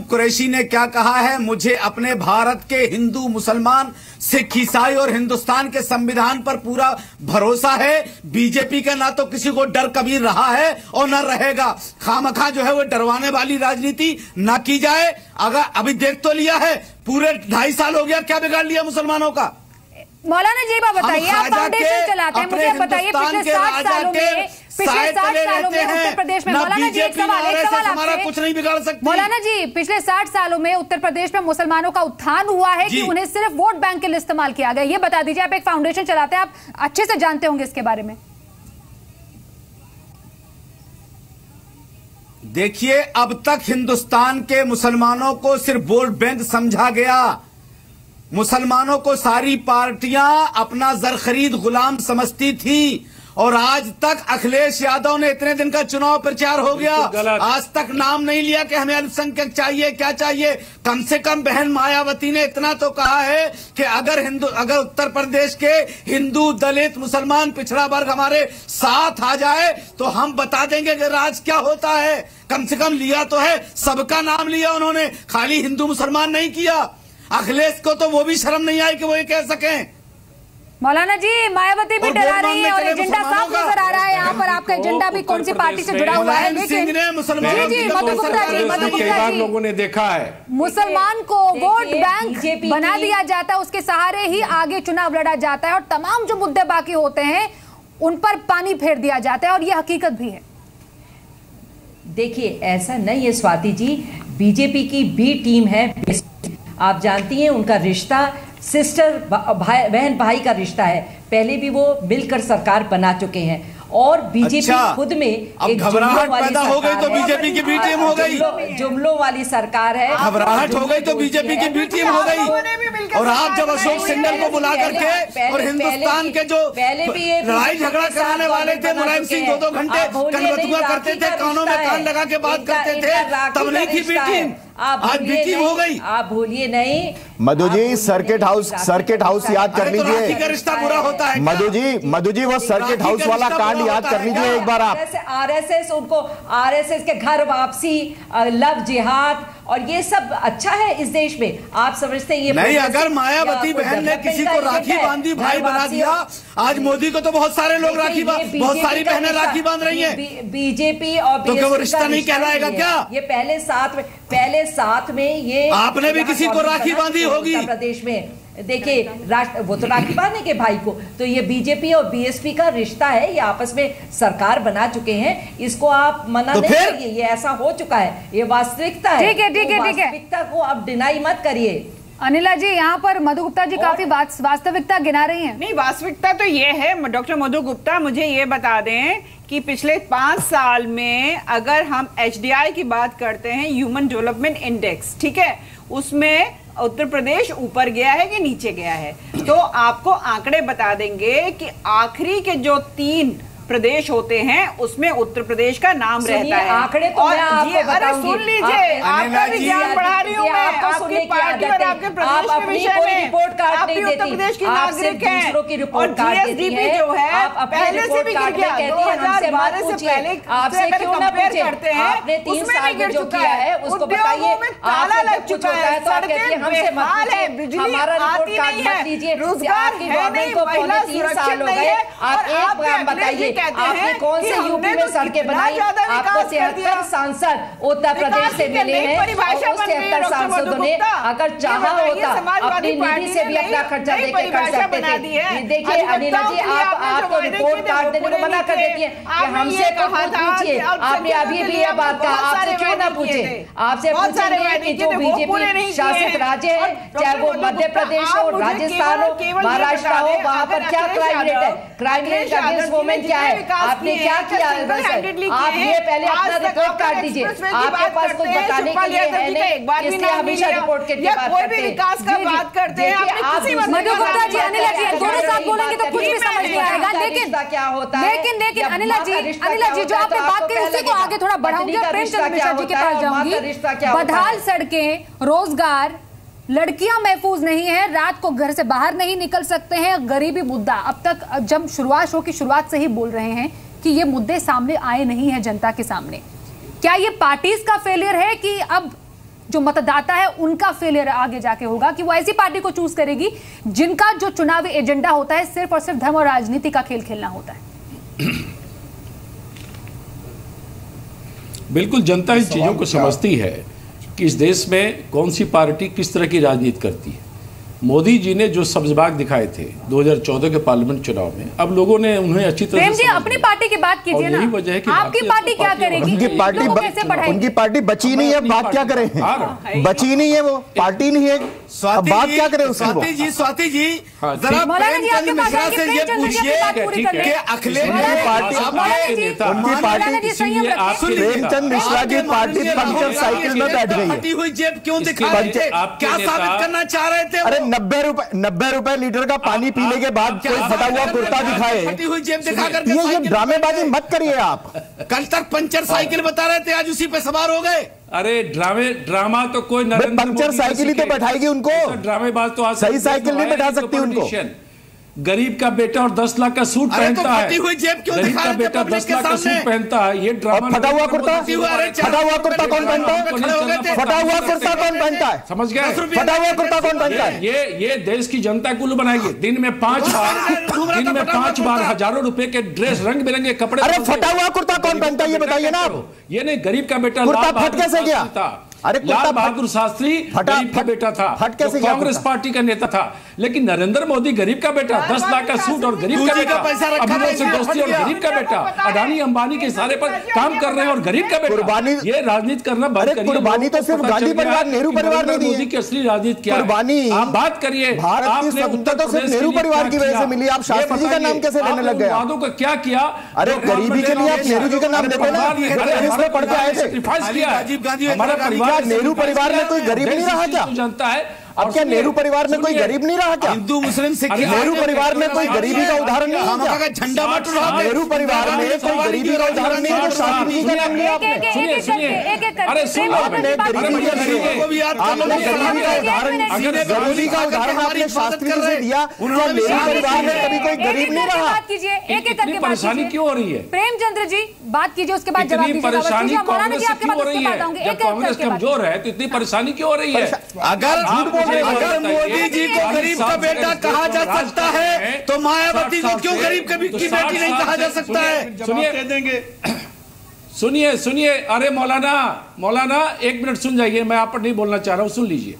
कुरैशी ने क्या कहा है, मुझे अपने भारत के हिंदू, मुसलमान, सिख, ईसाई और हिंदुस्तान के संविधान पर पूरा भरोसा है। बीजेपी का ना तो किसी को डर कभी रहा है और न रहेगा। खामखा जो है वो डरवाने वाली राजनीति ना की जाए। अगर अभी देख तो लिया है, पूरे 2.5 साल हो गया, क्या बिगाड़ लिया मुसलमानों का? मौलाना जी बताइए, आप फाउंडेशन चलाते हैं, मुझे बताइए पिछले 60 सालों में उत्तर प्रदेश में, मौलाना जी एक सवाल आपसे, कुछ नहीं बिगाड़ सकती। मौलाना जी पिछले 60 सालों में उत्तर प्रदेश में मुसलमानों का उत्थान हुआ है कि उन्हें सिर्फ वोट बैंक के लिए इस्तेमाल किया गया? ये बता दीजिए, आप एक फाउंडेशन चलाते हैं, आप अच्छे से जानते होंगे इसके बारे में। देखिए, अब तक हिंदुस्तान के मुसलमानों को सिर्फ वोट बैंक समझा गया। मुसलमानों को सारी पार्टियां अपना जर खरीद गुलाम समझती थी, और आज तक अखिलेश यादव ने इतने दिन का चुनाव प्रचार हो गया, आज तक नाम नहीं लिया कि हमें अल्पसंख्यक चाहिए, क्या चाहिए। कम से कम बहन मायावती ने इतना तो कहा है कि अगर उत्तर प्रदेश के हिंदू, दलित, मुसलमान, पिछड़ा वर्ग हमारे साथ आ जाए तो हम बता देंगे कि राज क्या होता है। कम से कम लिया तो है, सबका नाम लिया उन्होंने, खाली हिंदू मुसलमान नहीं किया। अखिलेश को तो वो भी शर्म नहीं आई कि वो ये कह सकें। मौलाना जी मायावती भी डरा रही है और एजेंडा साफ नजर आ रहा है यहाँ पर, आपका एजेंडा भी कौन सी पार्टी से जुड़ा हुआ है? लेकिन मधु गुप्ता जी, लोगों ने देखा है मुसलमान को वोट बैंक बना दिया जाता है, उसके सहारे ही आगे चुनाव लड़ा जाता है और तमाम जो मुद्दे बाकी होते हैं उन पर पानी फेर दिया जाता है, और यह हकीकत भी है। देखिए, ऐसा नहीं है स्वाति जी, बीजेपी की बी टीम है, आप जानती हैं उनका रिश्ता सिस्टर बहन भाई का रिश्ता है, पहले भी वो मिलकर सरकार बना चुके हैं। और बीजेपी खुद में एक घबराहट पैदा हो गई तो बीजेपी की बी टीम हो गई, जुमलों वाली सरकार है, घबराहट हो गई तो बीजेपी की बी टीम हो गई। और आप जब अशोक सिंघल को बुला करके और हिंदुस्तान के जो लड़ाई झगड़ा कराने वाले थे, मुलायम सिंह 2-2 घंटे कनबतुआ करते थे, कानों में कान लगा के बात करते थे, तब नहीं थी बी टीम, आज बी टीम हो गई। आप भूलिए नहीं मधु जी, सर्किट हाउस याद कर लीजिए। रिश्ता बुरा होता है मधु जी वो सर्किट हाउस वाला कांड याद कर लीजिए एक बार आप। आरएसएस, उनको आरएसएस के घर वापसी, लव जिहाद और ये सब अच्छा है इस देश में? आप समझते हैं ये नहीं? अगर मायावती बहन ने किसी को राखी बांधी, भाई बना दिया, आज मोदी को तो बहुत सारे लोग राखी, बहुत सारी बहनें राखी बांध रही हैं। बीजेपी और तो क्या वो रिश्ता नहीं कहलाएगा क्या? ये पहले साथ में ये आपने भी किसी को राखी बांधी होगी उत्तर प्रदेश में। देखिए, वो तो राखी बांधेंगे भाई को, तो ये बीजेपी और बीएसपी का रिश्ता है, ये आपस में सरकार बना चुके हैं, इसको आप मना नहीं करिए, ये ऐसा हो चुका है, ये वास्तविकता है। ठीक है। वास्तविकता को आप डिनाई मत करिए। अनिला जी, यहाँ पर मधु गुप्ता जी काफी वास्तविकता गिना रही हैं। नहीं, वास्तविकता तो ये है, डॉक्टर मधु गुप्ता मुझे ये बता दें कि पिछले 5 साल में अगर हम HDI की बात करते हैं, ह्यूमन डेवलपमेंट इंडेक्स, ठीक है, उसमें उत्तर प्रदेश ऊपर गया है कि नीचे गया है? तो आपको आंकड़े बता देंगे कि आखिरी के जो 3 प्रदेश होते हैं उसमें उत्तर प्रदेश का नाम रहता है। आंकड़े तो मैं आपको बताऊंगी। सुन लीजिए, आपका भी ज्ञान बढ़ा रही हूँ मैं, आपकी पार्टी और आपके प्रदेश के विषय में। आप भी उत्तर प्रदेश की नागरिक हैं और GSDP जो है पहले से भी गिर गया, 2012 से पहले आपसे क्यों ना पूछे, आपने 3 साल में जो किया है उसको बताइए। ताला लग चुका है, सड़कें बेहाल है, बिजली आती नहीं है, रोजगार है नहीं, महिला सुरक्षित नहीं है। आप एक बात बताइए, आपने कौन से यूपी में सड़कें बनाई? आपको 73 सांसद उत्तर प्रदेश से मिले हैं और उस 73 सांसदों ने अगर चाहा होता अपनी निधि से भी अपना खर्चा देकर कर सकते थे। देखिए अनिला जी, आपको रिपोर्ट कार्ड देने को मना कर देती है कि हमसे पूछिए। आपने अभी भी ये बात कहा, आपसे क्यों ना पूछे? आपसे पूछेंगे कि जो बीजेपी शासित राज्य है, चाहे वो मध्य प्रदेश हो, राजस्थान हो, महाराष्ट्र हो, वहां पर क्या क्राइम रेट है, क्राइम रेट अगेंस्ट वुमेन क्या है, आपने क्या किया? आप ये पहले अपना रिपोर्ट कार्ड दीजिए। आपके पास कुछ बताने के लिए है नहीं, इसलिए हमेशा रिपोर्ट के लिए बात करते हैं। मधु गुप्ता जी, अनिला जी, दोनों साथ बोलेंगे तो कुछ भी समझ नहीं आएगा। लेकिन क्या होता है, लेकिन अनिला जी जो आपने बात की उसी को आगे थोड़ा बढ़ाऊंगी और प्रेमचंद मिश्रा जी के पास जाऊंगी। बदहाल सड़कें, रोजगार, लड़कियां महफूज नहीं है, रात को घर से बाहर नहीं निकल सकते हैं, गरीबी मुद्दा। अब तक जब शो की शुरुआत से ही बोल रहे हैं कि ये मुद्दे सामने आए नहीं है जनता के सामने। क्या ये पार्टीज का फेलियर है कि अब जो मतदाता है उनका फेलियर आगे जाके होगा कि वो ऐसी पार्टी को चूज करेगी जिनका जो चुनावी एजेंडा होता है सिर्फ और सिर्फ धर्म और राजनीति का खेल खेलना होता है? बिल्कुल, जनता इन चीजों को समझती है कि इस देश में कौन सी पार्टी किस तरह की राजनीति करती है। मोदी जी ने जो सब्जबाग दिखाए थे 2014 के पार्लियामेंट चुनाव में, अब लोगों ने उन्हें अच्छी तरह प्रेम जी अपनी पार्टी की बात कीजिए ना। वजह है कि आपकी पार्टी क्या करेगी? उनकी पार्टी बची नहीं है, बात क्या करें? बची नहीं है, वो पार्टी नहीं है, बात क्या करें उसकी? स्वाति जी जरा प्रेमचंद मिश्रा से ये पूछिए कि अखिलेश प्रेमचंद मिश्रा की पार्टी पंचर साइकिल में बैठ गई है। फटी हुई जेब क्यों दिखा रहे थे? क्या साबित करना चाह रहे थे? अरे 90 रुपए लीटर का पानी पीने के बाद कोई फटा हुआ कुर्ता दिखाए, फटी हुई जेब दिखा करके ये ड्रामेबाजी मत करिए आप। कल तक पंचर साइकिल बता रहे थे, आज उसी पे सवार हो गए। अरे ड्रामा तो कोई पंचर साइकिल ही तो बैठाएगी उनको, ड्रामेबाज तो सही साइकिल नहीं बैठा सकती उनको। गरीब का बेटा और 10 लाख का सूट पहनता है, गरीब का बेटा 10 लाख का सूट पहनता है, ये ड्रामा। फटा हुआ कुर्ता कौन पहनता है? फटा हुआ कुर्ता कौन पहनता है? समझ गए? फटा हुआ कुर्ता कौन पहनता है? ये देश की जनता को उल्लू बनाएगी। दिन में 5 बार हजारों रुपए के ड्रेस, रंग बिरंगे कपड़े। अरे फटा हुआ कुर्ता कौन पहनता है ये बताइए ना आप। ये नहीं, गरीब का बेटा कुर्ता फट कैसे गया? अरे लाल बहादुर शास्त्री गरीब का बेटा था, कांग्रेस पार्टी का नेता था, लेकिन नरेंद्र मोदी गरीब का बेटा, 10 लाख का सूट और गरीब का बेटा, अमीरों से दोस्ती और गरीब का बेटा, अडानी अंबानी के इशारे पर काम कर रहे हैं और गरीब का बेटा। ये राजनीति करना बंद करिए। कुर्बानी तो सिर्फ गांधी परिवार, नेहरू परिवार ने दी। मोदी की असली राजनीति क्या है? आप बात करिए। भारत की स्वतंत्रता तो सिर्फ नेहरू परिवार की वजह से मिली। आप शास्त्री जी का नाम कैसे लेने लग गए? वादों का क्या किया? अरे गरीबी के लिए आप नेहरू जी का नाम लेते ना, पढ़ के आए थे। हमारा परिवार, नेहरू परिवार में कोई गरीब नहीं रहा क्या? जानता है अब क्या नेहरू परिवार में कोई गरीब नहीं रहा क्या? हिंदू मुस्लिम सिख नेहरू परिवार में कोई गरीबी का उदाहरण नहीं है क्या? झंडा मत उठाओ। नेहरू परिवार में कोई गरीबी का उदाहरण नहीं है। शास्त्री जी का नाम लिया आपने। सुनिए, अरे सुन, आपने गरीबी का उदाहरण आपने शास्त्री जी से दिया। नेहरू परिवार में कभी कोई गरीब नहीं रहा। बात कीजिए, एक एक करके परेशानी क्यों हो रही है? प्रेमचंद्र जी बात कीजिए, उसके बाद जवाब दीजिए। परेशानी कांग्रेस से क्यों हो रही है? जब कांग्रेस कमजोर है तो इतनी परेशानी क्यों हो रही है? अगर मोदी जी को गरीब का बेटा कहा जा सकता है तो मायावती को क्यों गरीब की बेटी नहीं कहा जा सकता है? सुनिए, अरे मौलाना 1 मिनट सुन जाइए, मैं आप पर नहीं बोलना चाह रहा हूं, सुन लीजिए।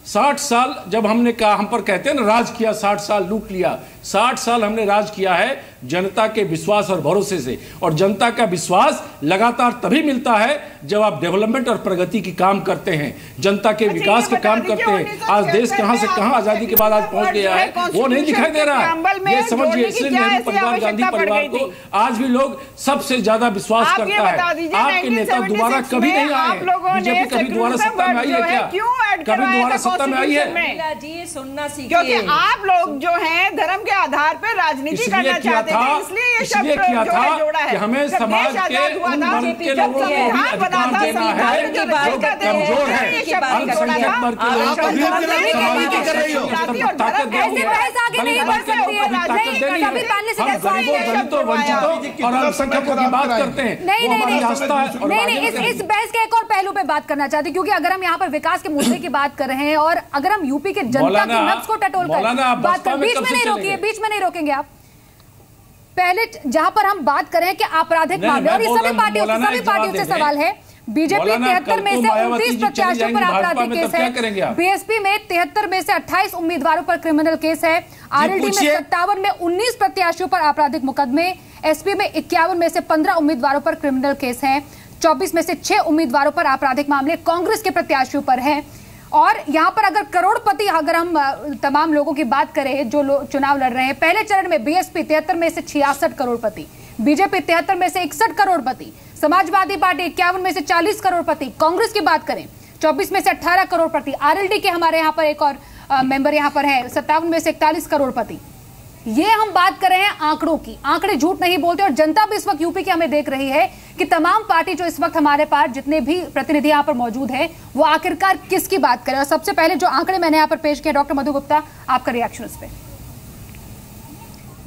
60 साल जब हमने कहा, हम पर कहते हैं ना राज किया, 60 साल लूट लिया, 60 साल हमने राज किया है जनता के विश्वास और भरोसे से। और जनता का विश्वास लगातार तभी मिलता है जब आप डेवलपमेंट और प्रगति की काम करते हैं, जनता के विकास के काम करते हैं। आज देश कहां से कहां आजादी के बाद आज पहुंच गया है, वो नहीं दिखाई दे रहा है। ये समझिए, इसलिए नेहरू परिवार, गांधी परिवार को आज भी लोग सबसे ज्यादा विश्वास करता है। आपके नेता दोबारा कभी नहीं आए। बीजेपी कभी दोबारा सत्ता में आई है क्या? कभी दोबारा सत्ता में आई है? सुनना सीखिए, क्योंकि आप लोग जो हैं धर्म के आधार पर राजनीति करना चाहते थे, इसलिए ये शब्द किया था जोड़ा है कि हमें समाज के उन वर्ग के लोगों को भी अधिकार देना है जो कमजोर है, अल्पसंख्यक वर्ग के लोगों को भी समाज कर रही हो, ताकत देनी है, हम गरीबों, दलितों, वंचितों और अल्पसंख्यकों की बात करते हैं। नहीं, इस बहस के एक और पहलू पे बात करना चाहते हैं, क्योंकि अगर हम यहाँ पर विकास के मुद्दे की बात कर रहे हैं और अगर हम यूपी के जनता की नब्ज को टटोल कर बात कर, बीच में नहीं रोकेंगे आप। पहले जहां पर हम बात करें कि आपराधिक मामले, और ये सभी पार्टियों से सवाल है, बीजेपी 73 में से 29 प्रत्याशियों पर आपराधिक केस है, बीएसपी में 73 में से 28 उम्मीदवारों पर क्रिमिनल केस है, आरएलडी में 57 में 19 प्रत्याशियों पर आपराधिक मुकदमे, एसपी में 51 में से 15 उम्मीदवारों पर क्रिमिनल केस है, 24 में से 6 उम्मीदवारों पर आपराधिक मामले कांग्रेस के प्रत्याशियों पर हैं। और यहां पर अगर करोड़पति, अगर हम तमाम लोगों की बात करें जो चुनाव लड़ रहे हैं, पहले चरण में बीएसपी 73 में से 66 करोड़पति, बीजेपी 73 में से 61 करोड़पति, समाजवादी पार्टी 51 में से 40 करोड़पति, कांग्रेस की बात करें 24 में से 18 करोड़पति, आरएलडी के हमारे यहाँ पर एक और मेंबर यहाँ पर है 57 में से 41 करोड़पति। ये हम बात कर रहे हैं आंकड़ों की, आंकड़े झूठ नहीं बोलते, और जनता भी इस वक्त यूपी की हमें देख रही है कि तमाम पार्टी जो इस वक्त हमारे पास जितने भी प्रतिनिधि यहाँ पर मौजूद हैं वो आखिरकार किसकी बात करें। और सबसे पहले जो आंकड़े मैंने यहाँ पर पेश किए, डॉक्टर मधु गुप्ता, आपका रिएक्शन उस पर।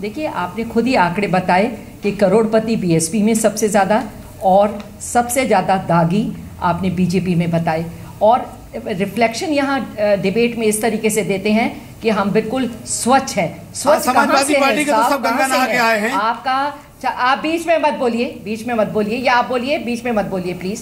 देखिए, आपने खुद ही आंकड़े बताए कि करोड़पति बीएसपी में सबसे ज्यादा और सबसे ज्यादा दागी आपने बीजेपी में बताए, और रिफ्लेक्शन यहाँ डिबेट में इस तरीके से देते हैं कि हम बिल्कुल स्वच्छ है। स्वच्छ समाजवादी पार्टी के तो सब गंगा नहा के आए हैं। आप बीच में मत बोलिए, या आप बोलिए, बीच में मत बोलिए प्लीज।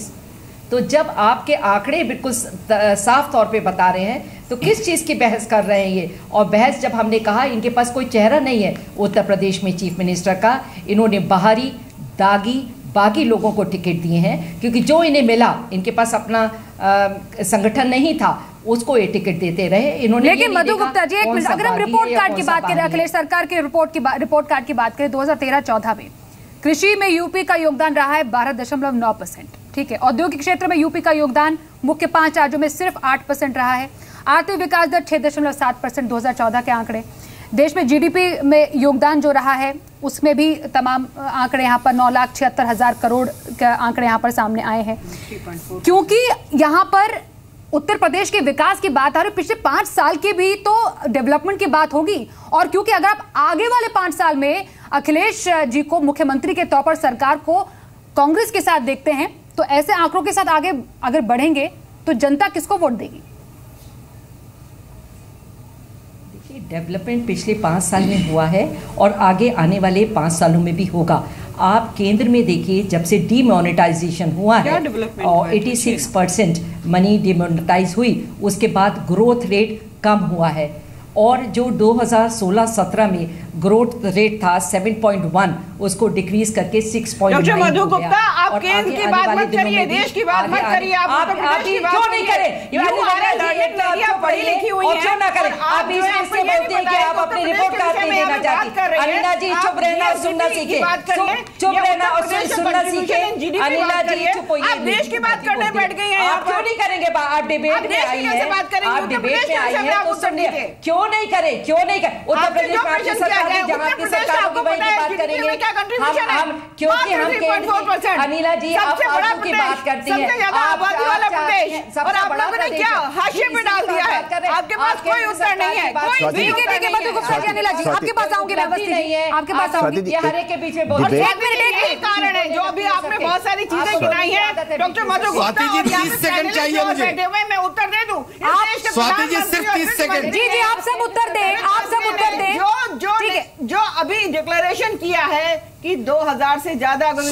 तो जब आपके आंकड़े बिल्कुल साफ तौर पे बता रहे हैं तो किस चीज की बहस कर रहे हैं ये? और बहस जब हमने कहा इनके पास कोई चेहरा नहीं है उत्तर प्रदेश में चीफ मिनिस्टर का, इन्होंने बाहरी दागी बाकी लोगों को टिकट दिए हैं, क्योंकि जो इन्हें मिला, इनके पास अपना संगठन नहीं था, उसको ये टिकट देते रहे इन्होंने। लेकिन मधु गुप्ता जी, एक मिनट, अगर हम रिपोर्ट कार्ड की बात करें, अखिलेश सरकार के रिपोर्ट कार्ड की बात करें, 2013-14 में कृषि में यूपी का योगदान रहा है 12.9%, ठीक है। औद्योगिक क्षेत्र में यूपी का योगदान मुख्य 5 राज्यों में सिर्फ 8% रहा है। आर्थिक विकास दर 6.7%, 2014 के आंकड़े। देश में जीडीपी में योगदान जो रहा है उसमें भी तमाम आंकड़े यहाँ पर 9,76,000 करोड़ के आंकड़े यहाँ पर सामने आए हैं। क्योंकि यहाँ पर उत्तर प्रदेश के विकास की बात आ रही, पिछले 5 साल की भी तो डेवलपमेंट की बात होगी। और क्योंकि अगर आप आगे वाले 5 साल में अखिलेश जी को मुख्यमंत्री के तौर पर, सरकार को कांग्रेस के साथ देखते हैं, तो ऐसे आंकड़ों के साथ आगे अगर बढ़ेंगे तो जनता किसको वोट देगी? डेवलपमेंट पिछले 5 साल में हुआ है और आगे आने वाले 5 सालों में भी होगा। आप केंद्र में देखिए, जब से डीमोनेटाइजेशन हुआ है और 86% मनी डीमोनेटाइज हुई, उसके बाद ग्रोथ रेट कम हुआ है। और जो 2016-17 में ग्रोथ रेट था 7.1, उसको डिक्रीज करके 6.9 डॉक्टर मधु गुप्ता, आप केंद्र की बात मत करिए, देश की बात मत करिए, आप क्यों नहीं करें? पढ़ी लिखी हुई है, क्यों ना करें? आप बीच में इससे बोलते हैं कि आप अपनी रिपोर्ट कार्ड नहीं देना चाहती। अनिला जी चुप रहना और सुनना सीखे, चुप रहना और सुनना सीखे। अनिला जी चुप होइए, आप देश की बात करने बैठ गई हैं। आप क्यों नहीं करेंगे? आप डिबेट में आई हैं, आप डिबेट में आई हैं तो सुनिए। क्यों नहीं करें? उत्तर प्रदेश राज्य सरकार जहाँ की सरकार की वही की बात करेंगे हम, क्योंकि हम अनिला जी आप की बात करती हैं। आबादी वाला प्रदेश, और आप लोगों ने क्या हाशिए पे डाल दिया है? आपके पास कोई उत्तर नहीं है, कोई ठीक है मधु गुप्ता जी, अनिला जी आपके पास आऊंगी, आपके पास आऊंगी। ये हर एक के पीछे बहुत कारण है जो अभी आपने बहुत सारी चीजें गिनाई है। डॉक्टर मधु गुप्ता, 30 सेकंड चाहिए मुझे, मैं उत्तर दे दूं। स्वाति जी सिर्फ 30 सेकंड। जी आप सब उत्तर दें, आप सब उत्तर दें। जो अभी डिक्लेरेशन किया है कि 2000 से ज्यादा अगर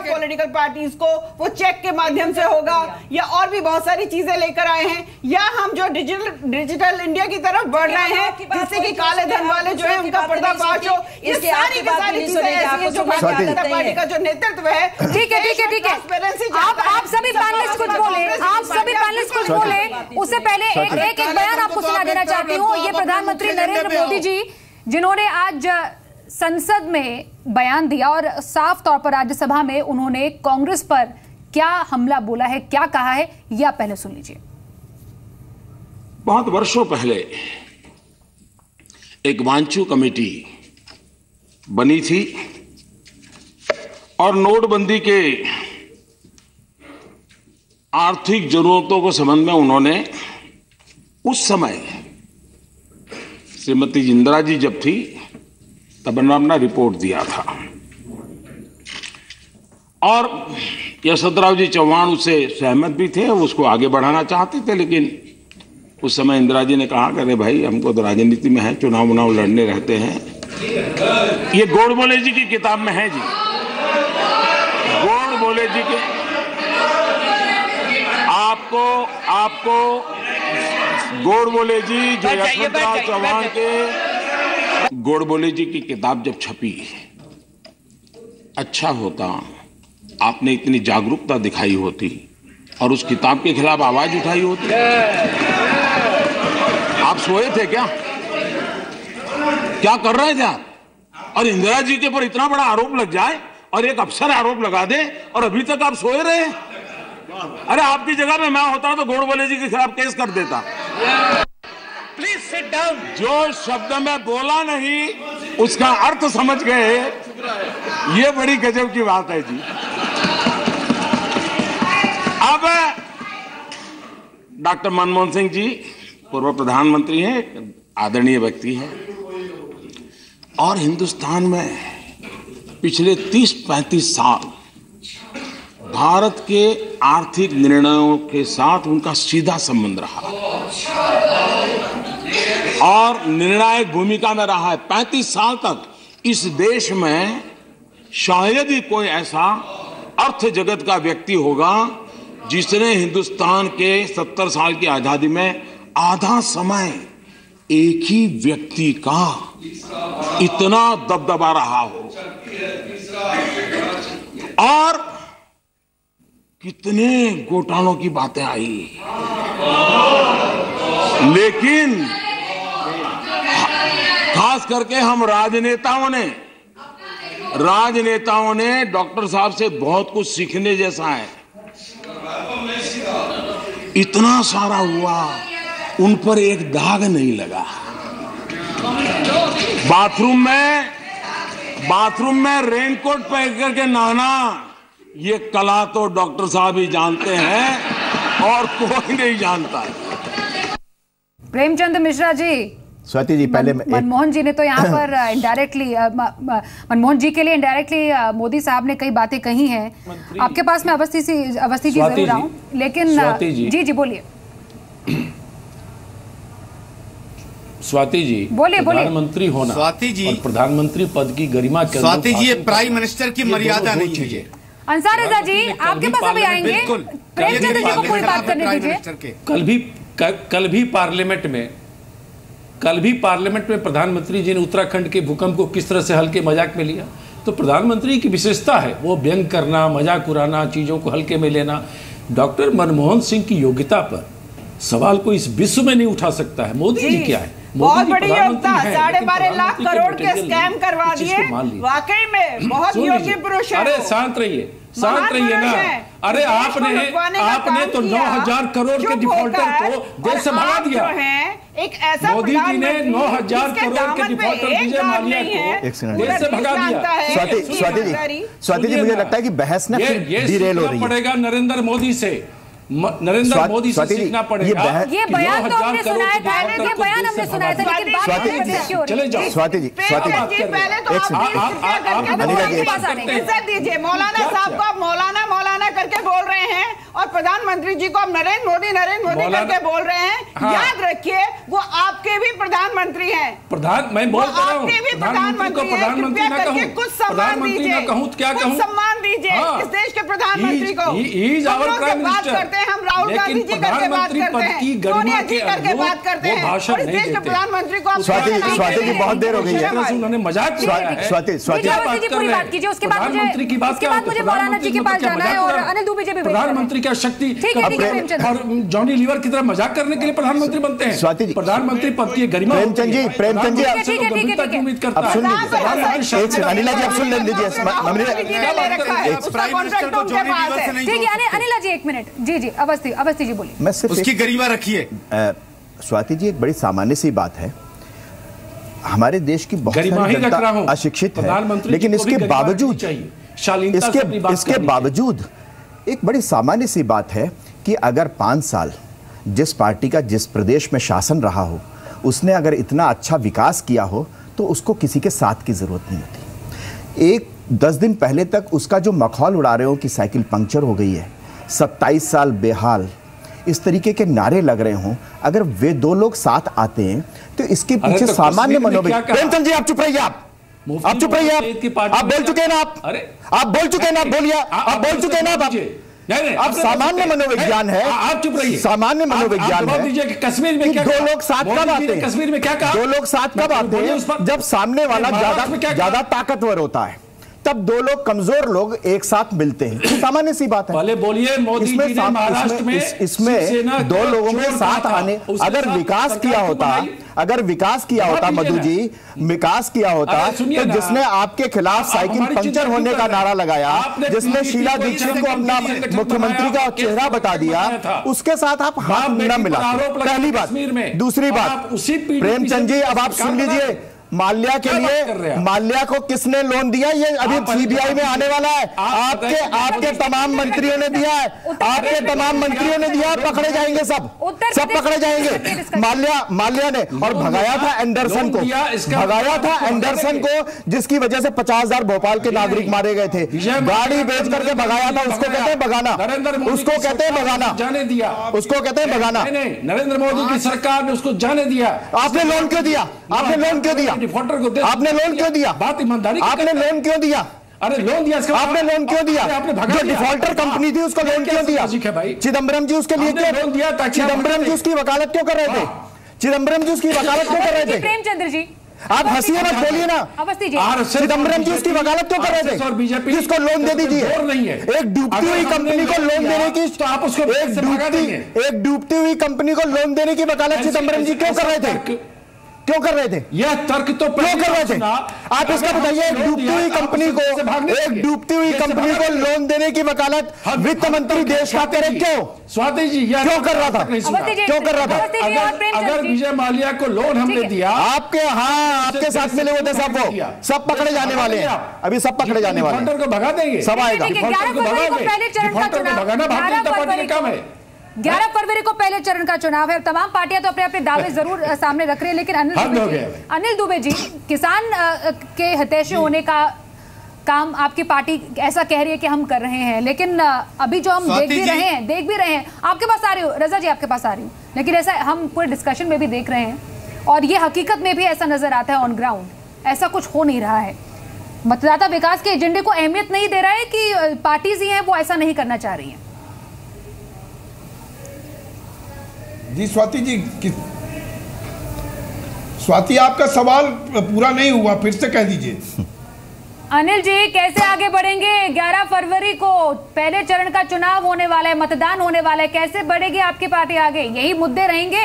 पॉलिटिकल पार्टीज को, वो चेक के माध्यम से होगा, या और भी बहुत सारी चीजें लेकर आए हैं, या हम जो डिजिटल इंडिया की तरफ बढ़ रहे हैं जिससे कि काले धन वाले जो है उनका पर्दाफाश हो, ये सारी चीजें ऐसी हैं जो भारतीय जनता पार्टी का जो नेतृत्व है। ठीक है आप सभी पैनलिस्ट कुछ बोले, आप सभी पैनलिस्ट कुछ बोले। उससे पहले एक बयान आपको सुना देना चाहती हूँ। ये प्रधानमंत्री नरेंद्र मोदी जी, जिन्होंने आज संसद में बयान दिया और साफ तौर पर राज्यसभा में उन्होंने कांग्रेस पर क्या हमला बोला है, क्या कहा है, या पहले सुन लीजिए। बहुत वर्षों पहले एक वांचू कमेटी बनी थी और नोटबंदी के आर्थिक जरूरतों को संबंध में उन्होंने उस समय, श्रीमती इंदिरा जी जब थी तब अपना रिपोर्ट दिया था, और यशवंतराव जी चौहान उससे सहमत भी थे, उसको आगे बढ़ाना चाहते थे। लेकिन उस समय इंदिरा जी ने कहा कि अरे भाई, हमको तो राजनीति में है, चुनाव लड़ने रहते हैं, ये गोडबोले जी की किताब में है जी, गोडबोले जी के आपको गोडबोले जी जो यशवंतराव चौहान के गोडबोले जी की किताब जब छपी, अच्छा होता आपने इतनी जागरूकता दिखाई होती और उस किताब के खिलाफ आवाज उठाई होती। आप सोए थे क्या कर रहे थे आप? और इंदिरा जी के ऊपर इतना बड़ा आरोप लग जाए और एक अफसर आरोप लगा दे और अभी तक आप सोए रहे। अरे आपकी जगह में मैं होता तो गोडबोले जी के खिलाफ केस कर देता। Please sit down. जो शब्द में बोला नहीं उसका अर्थ समझ गए, ये बड़ी गजब की बात है जी। अब डॉक्टर मनमोहन सिंह जी पूर्व प्रधानमंत्री हैं, आदरणीय व्यक्ति हैं और हिंदुस्तान में पिछले 30-35 साल भारत के आर्थिक निर्णयों के साथ उनका सीधा संबंध रहा और निर्णायक भूमिका में रहा है। 35 साल तक इस देश में शायद ही कोई ऐसा अर्थ जगत का व्यक्ति होगा जिसने हिंदुस्तान के 70 साल की आजादी में आधा समय एक ही व्यक्ति का इतना दबदबा रहा हो। और कितने घोटालों की बातें आई, लेकिन खास करके हम राजनेताओं ने डॉक्टर साहब से बहुत कुछ सीखने जैसा है। इतना सारा हुआ, उन पर एक दाग नहीं लगा। बाथरूम में रेनकोट पहन करके नहाना, ये कला तो डॉक्टर साहब ही जानते हैं और कोई नहीं जानता। प्रेमचंद मिश्रा जी, स्वाति जी, पहले मनमोहन जी ने तो यहाँ पर इनडायरेक्टली मनमोहन जी के लिए इनडायरेक्टली मोदी साहब ने कई बातें कही हैं। आपके पास मैं अवस्थी जी जरूर आऊं, लेकिन जी बोलिए। स्वाति जी, बोलिए प्रधानमंत्री होना स्वाति जी, और प्रधानमंत्री पद की गरिमा के स्वाति जी, ये प्राइम मिनिस्टर की मर्यादा नहीं है। अंसार रजा जी, आपके पास अभी आएंगे। प्रेमचंद जी को पूरी बात करने दीजिए। कल भी पार्लियामेंट में प्रधानमंत्री जी ने उत्तराखंड के भूकंप को किस तरह से हल्के मजाक में लिया। तो प्रधानमंत्री की विशेषता है वो व्यंग करना, मजाक उड़ाना, चीजों को हल्के में लेना। डॉक्टर मनमोहन सिंह की योग्यता पर सवाल को इस विश्व में नहीं उठा सकता है। मोदी जी क्या है? बहुत बड़ी योग्यता, 12.5 लाख करोड़ के स्कैम करवा दिए। वाकई में बहुत योग्य पुरुष है। अरे शांत रहिए ना। अरे आपने तो 9,000 करोड़ के डिफॉल्टर को देश से भगा दिया। एक ऐसा मोदी जी ने 9,000 करोड़ के डिफॉल्टर विजय माल्या को देश से भगा दिया। स्वाति जी, मुझे लगता है कि बहस ना डिरेल हो रही है। पड़ेगा नरेंद्र मोदी से सीखना पड़ेगा। ये बयान तो हमने सुनाया था, ये बयान हमने सुनाया था, लेकिन बात चले जाओ। स्वाति जी, पहले तो आप दीजिए। मौलाना साहब को आप मौलाना करके बोल रहे हैं और प्रधानमंत्री जी को आप नरेंद्र मोदी करके बोल रहे हैं। याद रखिए, वो आपके भी प्रधानमंत्री हैं। मैं बोल रहा हूं, आपके भी प्रधानमंत्री करके कुछ सम्मान दीजिए, सम्मान दीजिए इस देश के प्रधानमंत्री को। बात करते हैं हम राहुल गांधी जी करके बात करते हैं, सोनिया जी करके बात करते हैं, और इस देश के प्रधानमंत्री को आप स्वाति जी बहुत देर हो गई है। उन्होंने मजाक स्वाति जी पूरी बात कीजिए, उसके बाद मुझे मौलाना जी के पास जाना है और अनिल दुबे जी भी। प्रधानमंत्री क्या शक्ति और जॉनी लीवर की तरह मजाक करने के लिए प्रधानमंत्री बनते हैं। स्वाति जी, प्रधानमंत्री पद की गरिमा। प्रेमचंद जी उम्मीद करता है। अनिला जी, आप सुन लीजिए। ठीक है अनिला जी, एक मिनट। जी अवस्थी जी बोलिए। मैं सिर्फ उसकी गरिमा रखिए। स्वाति जी, एक बड़ी सामान्य सी बात है, हमारे देश की बहुत सारी जनता अशिक्षित है, लेकिन इसके बावजूद एक बड़ी सामान्य सी बात है कि अगर 5 साल जिस पार्टी का जिस प्रदेश में शासन रहा हो, उसने अगर इतना अच्छा विकास किया हो तो उसको किसी के साथ की जरूरत नहीं होती। 10 दिन पहले तक उसका जो मखौल उड़ा रहे हो कि साइकिल पंक्चर हो गई है, 27 साल बेहाल, इस तरीके के नारे लग रहे हों, अगर वे दो लोग साथ आते हैं तो इसके पीछे सामान्य मनोबल। प्रेमचंद जी, आप चुप रहिए। आप आप चुप रहिए, आप बोल चुके हैं ना, आप बोल चुके हैं ना, बोलिए, आप बोल चुके हैं ना, आप सामान्य मनोविज्ञान है, आप चुप रहिए, सामान्य मनोविज्ञान है। कश्मीर में क्या, दो लोग साथ कब आते हैं, कश्मीर में क्या कहा, दो लोग साथ कब आते हैं, जब सामने वाला ज्यादा ताकतवर होता है, तब दो लोग कमजोर लोग एक साथ मिलते हैं, सामान्य सी बात है। पहले बोलिए, मोदी जी ने महाराष्ट्र में इसमें दो लोगों के साथ आने, अगर विकास किया होता, अगर विकास किया होता मधु जी, विकास किया होता, तो जिसने आपके खिलाफ साइकिल पंक्चर होने का नारा लगाया, जिसने शीला दीक्षित को अपना मुख्यमंत्री का चेहरा बता दिया, उसके साथ आप हाथ न मिला, पहली बात। दूसरी बात, प्रेमचंद जी अब आप सुन लीजिए, माल्या के लिए, माल्या को किसने लोन दिया, ये अभी सीबीआई में आने वाला है, आपके तमाम मंत्रियों ने दिया है, आपके तमाम मंत्रियों ने दिया, पकड़े जाएंगे, सब पकड़े जाएंगे। माल्या ने, और भगाया था एंडरसन को, भगाया था एंडरसन को, जिसकी वजह से 50,000 भोपाल के नागरिक मारे गए थे, गाड़ी बेच करके भगाया था, उसको कहते हैं भगाना, उसको कहते हैं भगाना, जाने दिया, उसको कहते हैं भगाना। नरेंद्र मोदी की सरकार ने उसको जाने दिया। आपने लोन क्यों दिया, आपने लोन क्यों दिया, डिफॉल्टर को आपने लोन क्यों दिया, बात ईमानदारी, आपने लोन क्यों दिया, अरे लोन दिया, आपने लोन क्यों दिया, जो डिफॉल्टर कंपनी थी उसको लोन क्यों दिया, चिदम्बरम जी उसके लिए क्यों लोन दिया, चिदम्बरम जी उसकी वकालत क्यों कर रहे थे, चिदम्बरम जी उसकी वकालत क्यों कर रहे थे, प्रेमचंद्र जी आप हंसिए मत, बोलिए ना, चिदम्बरम जी उसकी वकालत क्यों कर रहे थे, और बीजेपी इसको लोन दे दीजिए, एक डूबती हुई कंपनी को लोन देने की, तो आप उसको एक डूबती हुई कंपनी को लोन देने की वकालत चिदम्बरम जी क्यों कर रहे थे, क्यों कर रहे थे, यह तर्क तो क्यों कर रहे थे, आप इसका बताइए। एक डूबती हुई कंपनी को, एक डूबती हुई कंपनी को लोन देने की वकालत वित्त मंत्री देश का करे, क्यों, स्वाति जी क्यों कर रहा था, क्यों कर रहा था, अगर विजय माल्या को लोन हमने दिया, आपके, हाँ आपके साथ मिले हुए थे सब, वो सब पकड़े जाने वाले हैं, अभी सब पकड़े जाने वाले हैं, को भगा देंगे, सब आएगा, भगाना भारतीय जनता पार्टी का काम है। 11 फरवरी को पहले चरण का चुनाव है, तमाम पार्टियां तो अपने अपने दावे जरूर सामने रख रही है, लेकिन अनिल दुबे जी, किसान के हितैषी होने का काम आपकी पार्टी ऐसा कह रही है कि हम कर रहे हैं, लेकिन अभी जो हम देख भी रहे हैं, आपके पास आ रही हूँ रजा जी, आपके पास आ रही हूँ, लेकिन ऐसा हम पूरे डिस्कशन में भी देख रहे हैं, और ये हकीकत में भी ऐसा नजर आता है, ऑन ग्राउंड ऐसा कुछ हो नहीं रहा है, मतदाता विकास के एजेंडे को अहमियत नहीं दे रहा है, कि पार्टीज ही हैं वो ऐसा नहीं करना चाह रही हैं। जी स्वाति जी, स्वाति आपका सवाल पूरा नहीं हुआ, फिर से कह दीजिए। अनिल जी कैसे आगे बढ़ेंगे, 11 फरवरी को पहले चरण का चुनाव होने वाला है, मतदान होने वाला है, कैसे बढ़ेगी आपकी पार्टी आगे, यही मुद्दे रहेंगे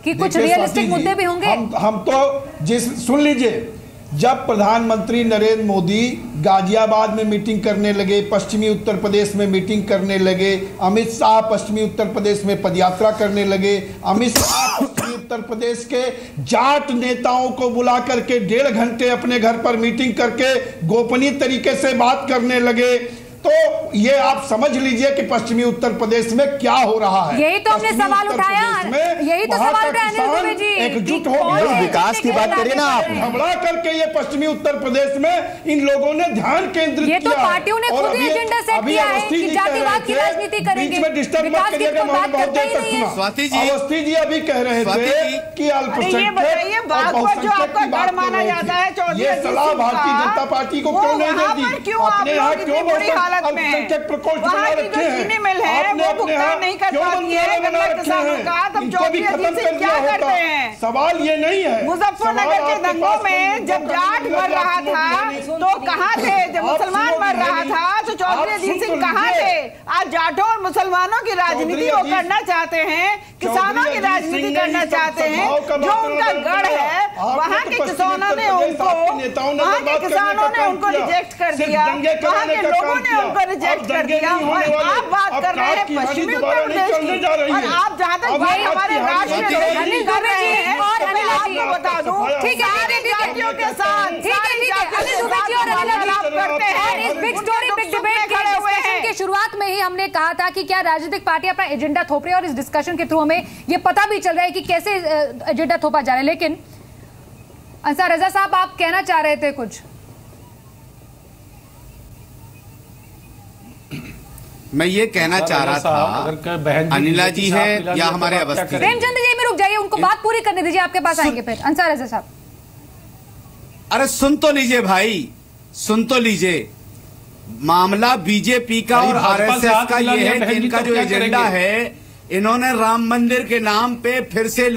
कि कुछ रियलिस्टिक मुद्दे भी होंगे? हम तो सुन लीजिए, जब प्रधानमंत्री नरेंद्र मोदी गाजियाबाद में मीटिंग करने लगे, पश्चिमी उत्तर प्रदेश में मीटिंग करने लगे, अमित शाह पश्चिमी उत्तर प्रदेश में पदयात्रा करने लगे, अमित शाह पश्चिमी उत्तर प्रदेश के जाट नेताओं को बुला करके 1.5 घंटे अपने घर पर मीटिंग करके गोपनीय तरीके से बात करने लगे, तो ये आप समझ लीजिए कि पश्चिमी उत्तर प्रदेश में क्या हो रहा है। यही तो हमने सवाल उठाया, यही तो सवाल उठाया अनिल दुबे जी, एकजुट हो गए, विकास की बात करिए ना आप, घबरा करके ये पश्चिमी उत्तर प्रदेश में इन लोगों ने ध्यान केंद्रित किया, ये तो पार्टियों ने खुद ही एजेंडा सेट किया है कि जातिवाद की राजनीति करेंगे, विकास की तो बात करते ही नहीं है। अवस्थी जी अभी कह रहे थे कि अल्पसंख्यक जो आपका गढ़ माना जाता है, ये सलाह भारतीय जनता पार्टी को क्यों नहीं देती, अपने यहाँ क्यों अल्पसंख्यक प्रकोष्ठ बना रखे हैं, आपने अपने यहाँ क्यों मंत्रालय बना रखे हैं, इनको भी खत्म कर दिया होता। सवाल ये नहीं है, मुजफ्फरनगर के दंगों में जब जाट मर रहा था तो कहाँ थे, जब मुसलमान मर रहा था तो चौधरी अजीत सिंह कहाँ थे? आज जाटों और मुसलमानों की राजनीति वो करना चाहते हैं, किसानों की राजनीति करना चाहते हैं, जो उनका गढ़ है वहाँ के किसानों ने उनको, वहाँ के किसानों ने उनको रिजेक्ट कर दिया, वहाँ के लोगों ने उनको रिजेक्ट कर दिया, और आप बात कर रहे हैं पश्चिमी उत्तर प्रदेश की, और आप जहाँ तक बात हमारे राष्ट्रीय लोग कर रहे हैं, और मैं आपको बता दूं, ठीक है, जातियों के साथ करते हैं, इस बिग स्टोरी बिग डिबेट के डिस्कशन की शुरुआत में ही हमने कहा था कि क्या राजनीतिक पार्टी अपना एजेंडा थोप रही है, और इस डिस्कशन के थ्रू हमें ये पता भी चल रहा है कि कैसे एजेंडा थोपा जा रहा है। लेकिन अंसार रजा साहब, आप कहना चाह रहे थे कुछ? मैं ये कहना चाह रहा था, अनिला जी है या हमारे अवस्थी, प्रेमचंद जी में रुक जाइए, उनको बात पूरी करने दीजिए, आपके पास आएंगे फिर। अंसार रजा साहब, अरे सुन तो लीजिए भाई, सुन तो लीजिए। मामला बीजेपी का और आरएसएस का ये है कि इनका जो एजेंडा है, इन्होंने राम मंदिर के नाम पे फिर से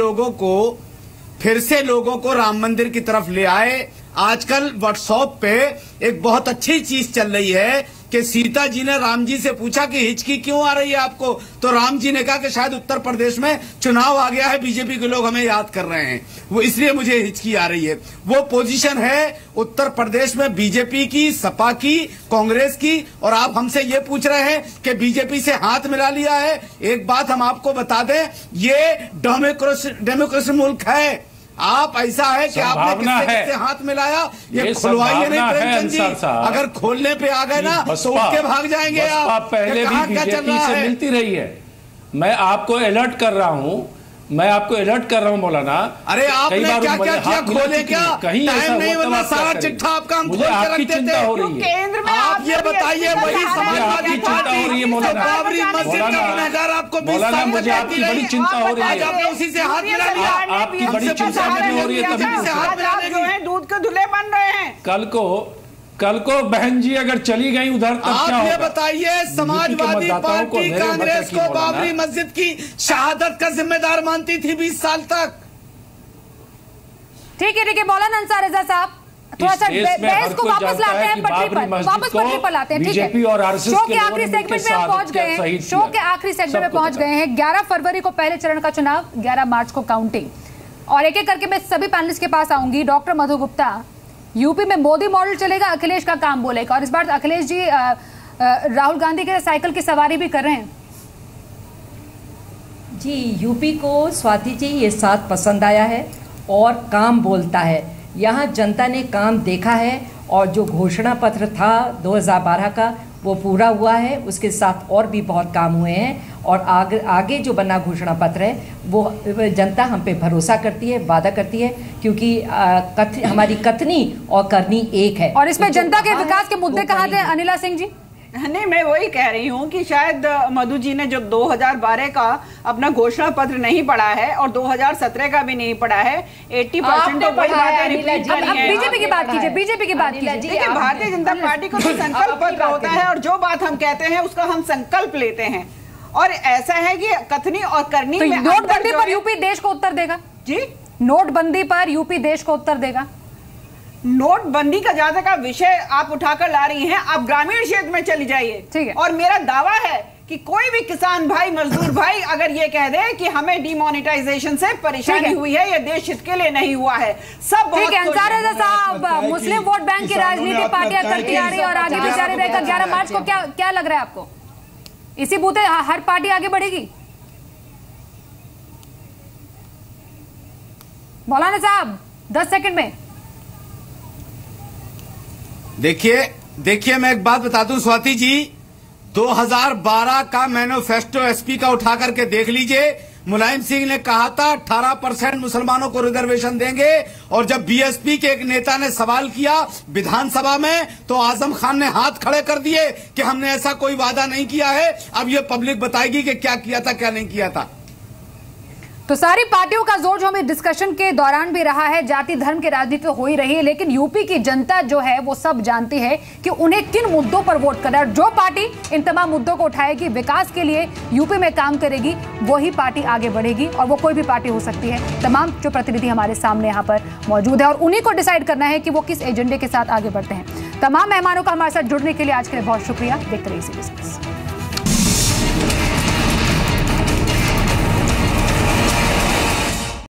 लोगों को राम मंदिर की तरफ ले आए। आजकल व्हाट्सएप पे एक बहुत अच्छी चीज चल रही है कि सीता जी ने राम जी से पूछा कि हिचकी क्यों आ रही है आपको, तो राम जी ने कहा कि शायद उत्तर प्रदेश में चुनाव आ गया है, बीजेपी के लोग हमें याद कर रहे हैं, वो इसलिए मुझे हिचकी आ रही है। वो पोजीशन है उत्तर प्रदेश में बीजेपी की, सपा की, कांग्रेस की, और आप हमसे ये पूछ रहे हैं कि बीजेपी से हाथ मिला लिया है। एक बात हम आपको बता दें, ये डेमोक्रेसी मुल्क है। आप ऐसा है कि आपने किससे हाथ मिलाया, ये खुलवाइए नहीं प्रेमचंद जी। अगर खोलने पे आ गए ना तो उठ के भाग जाएंगे आप। पहले भी बीजेपी से मिलती रही है। मैं आपको अलर्ट कर रहा हूँ, मौलाना। अरे आपने क्या क्या किया, खोले क्या? कहीं टाइम नहीं, वरना सारा चिट्ठा आपका हम खोल के रख देते थे। केंद्र में आप ये बताइए, वही समाजवादी पार्टी बाबरी मस्जिद का गुनहगार आपको 20 साल मुझे आपकी बड़ी चिंता हो रही है। आपने उसी से हाथ मिला लिया। आपकी बड़ी चिंता मुझे हो रही है, तभी से हाथ मिला जो है दूध के धुले बन रहे हैं। कल को बहन जी अगर चली गई उधर तब क्या होगा? ये बताइए, समाजवादी पार्टी कांग्रेस को बाबरी मस्जिद की शहादत का जिम्मेदार मानती थी 20 साल तक। ठीक है मौलाना अंसार रजा साहब, थोड़ा सा बहस को वापस लाते हैं पटरी पर लाते हैं। ठीक है, शो के आखिरी सेगमेंट में हम पहुंच गए हैं। शो के आखिरी सेगमेंट में पहुंच गए हैं। 11 फरवरी को पहले चरण का चुनाव, 11 मार्च को काउंटिंग, और एक एक करके मैं सभी पैनलिस्ट के पास आऊंगी। डॉक्टर मधु गुप्ता, यूपी में मोदी मॉडल चलेगा, अखिलेश का काम बोलेगा, और इस बार अखिलेश जी राहुल गांधी के साइकिल की सवारी भी कर रहे हैं। जी, यूपी को स्वाति जी ये साथ पसंद आया है और काम बोलता है। यहाँ जनता ने काम देखा है, और जो घोषणा पत्र था 2012 का वो पूरा हुआ है, उसके साथ और भी बहुत काम हुए हैं, और आगे जो बना घोषणा पत्र है वो जनता हम पे भरोसा करती है, वादा करती है, क्योंकि हमारी कथनी और करनी एक है। और इसमें जनता के विकास के मुद्दे कहाँ थे अनिला सिंह जी? नहीं, मैं वही कह रही हूँ कि शायद मधु जी ने जो 2012 का अपना घोषणा पत्र नहीं पढ़ा है और 2017 का भी नहीं पढ़ा है। 80% तो वही बातें रिपीट करी हैं। बीजेपी की बात कीजिए, बीजेपी की बात कीजिए। देखिए, भारतीय जनता पार्टी को तो संकल्प पत्र होता है, और जो बात हम कहते हैं उसका हम संकल्प लेते हैं, और ऐसा है कि कथनी और करनी में नोटबंदी पर यूपी देश को उत्तर देगा जी। नोटबंदी पर यूपी देश को उत्तर देगा। नोटबंदी का ज्यादा का विषय आप उठाकर ला रही हैं। आप ग्रामीण क्षेत्र में चली जाइए, ठीक है, और मेरा दावा है कि कोई भी किसान भाई, मजदूर भाई अगर ये कह दे कि हमें डिमोनेटाइजेशन से परेशानी हुई है, ये देश हित के लिए नहीं हुआ है, सब ठीक है। अंसार रजा साहब, मुस्लिम वोट बैंक की राजनीति पार्टियां करती आ रही है और आगे भी जारी रहेगा। 11 मार्च को क्या लग रहा है आपको? इसी बूते हर पार्टी आगे बढ़ेगी? मौलाना साहब 10 सेकंड में। देखिए मैं एक बात बता दूं स्वाति जी, 2012 का मैनिफेस्टो एसपी का उठा करके देख लीजिए। मुलायम सिंह ने कहा था 18% मुसलमानों को रिजर्वेशन देंगे, और जब बीएसपी के एक नेता ने सवाल किया विधानसभा में तो आजम खान ने हाथ खड़े कर दिए कि हमने ऐसा कोई वादा नहीं किया है। अब ये पब्लिक बताएगी कि क्या किया था क्या नहीं किया था। तो सारी पार्टियों का जोर जो हमें डिस्कशन के दौरान भी रहा है, जाति धर्म की राजनीति तो हो ही रही है, लेकिन यूपी की जनता जो है वो सब जानती है कि उन्हें किन मुद्दों पर वोट करना है। जो पार्टी इन तमाम मुद्दों को उठाएगी, विकास के लिए यूपी में काम करेगी, वही पार्टी आगे बढ़ेगी, और वो कोई भी पार्टी हो सकती है। तमाम जो प्रतिनिधि हमारे सामने यहाँ पर मौजूद है, और उन्हीं को डिसाइड करना है कि वो किस एजेंडे के साथ आगे बढ़ते हैं। तमाम मेहमानों का हमारे साथ जुड़ने के लिए आज के लिए बहुत शुक्रिया। देखते रहिए CBS।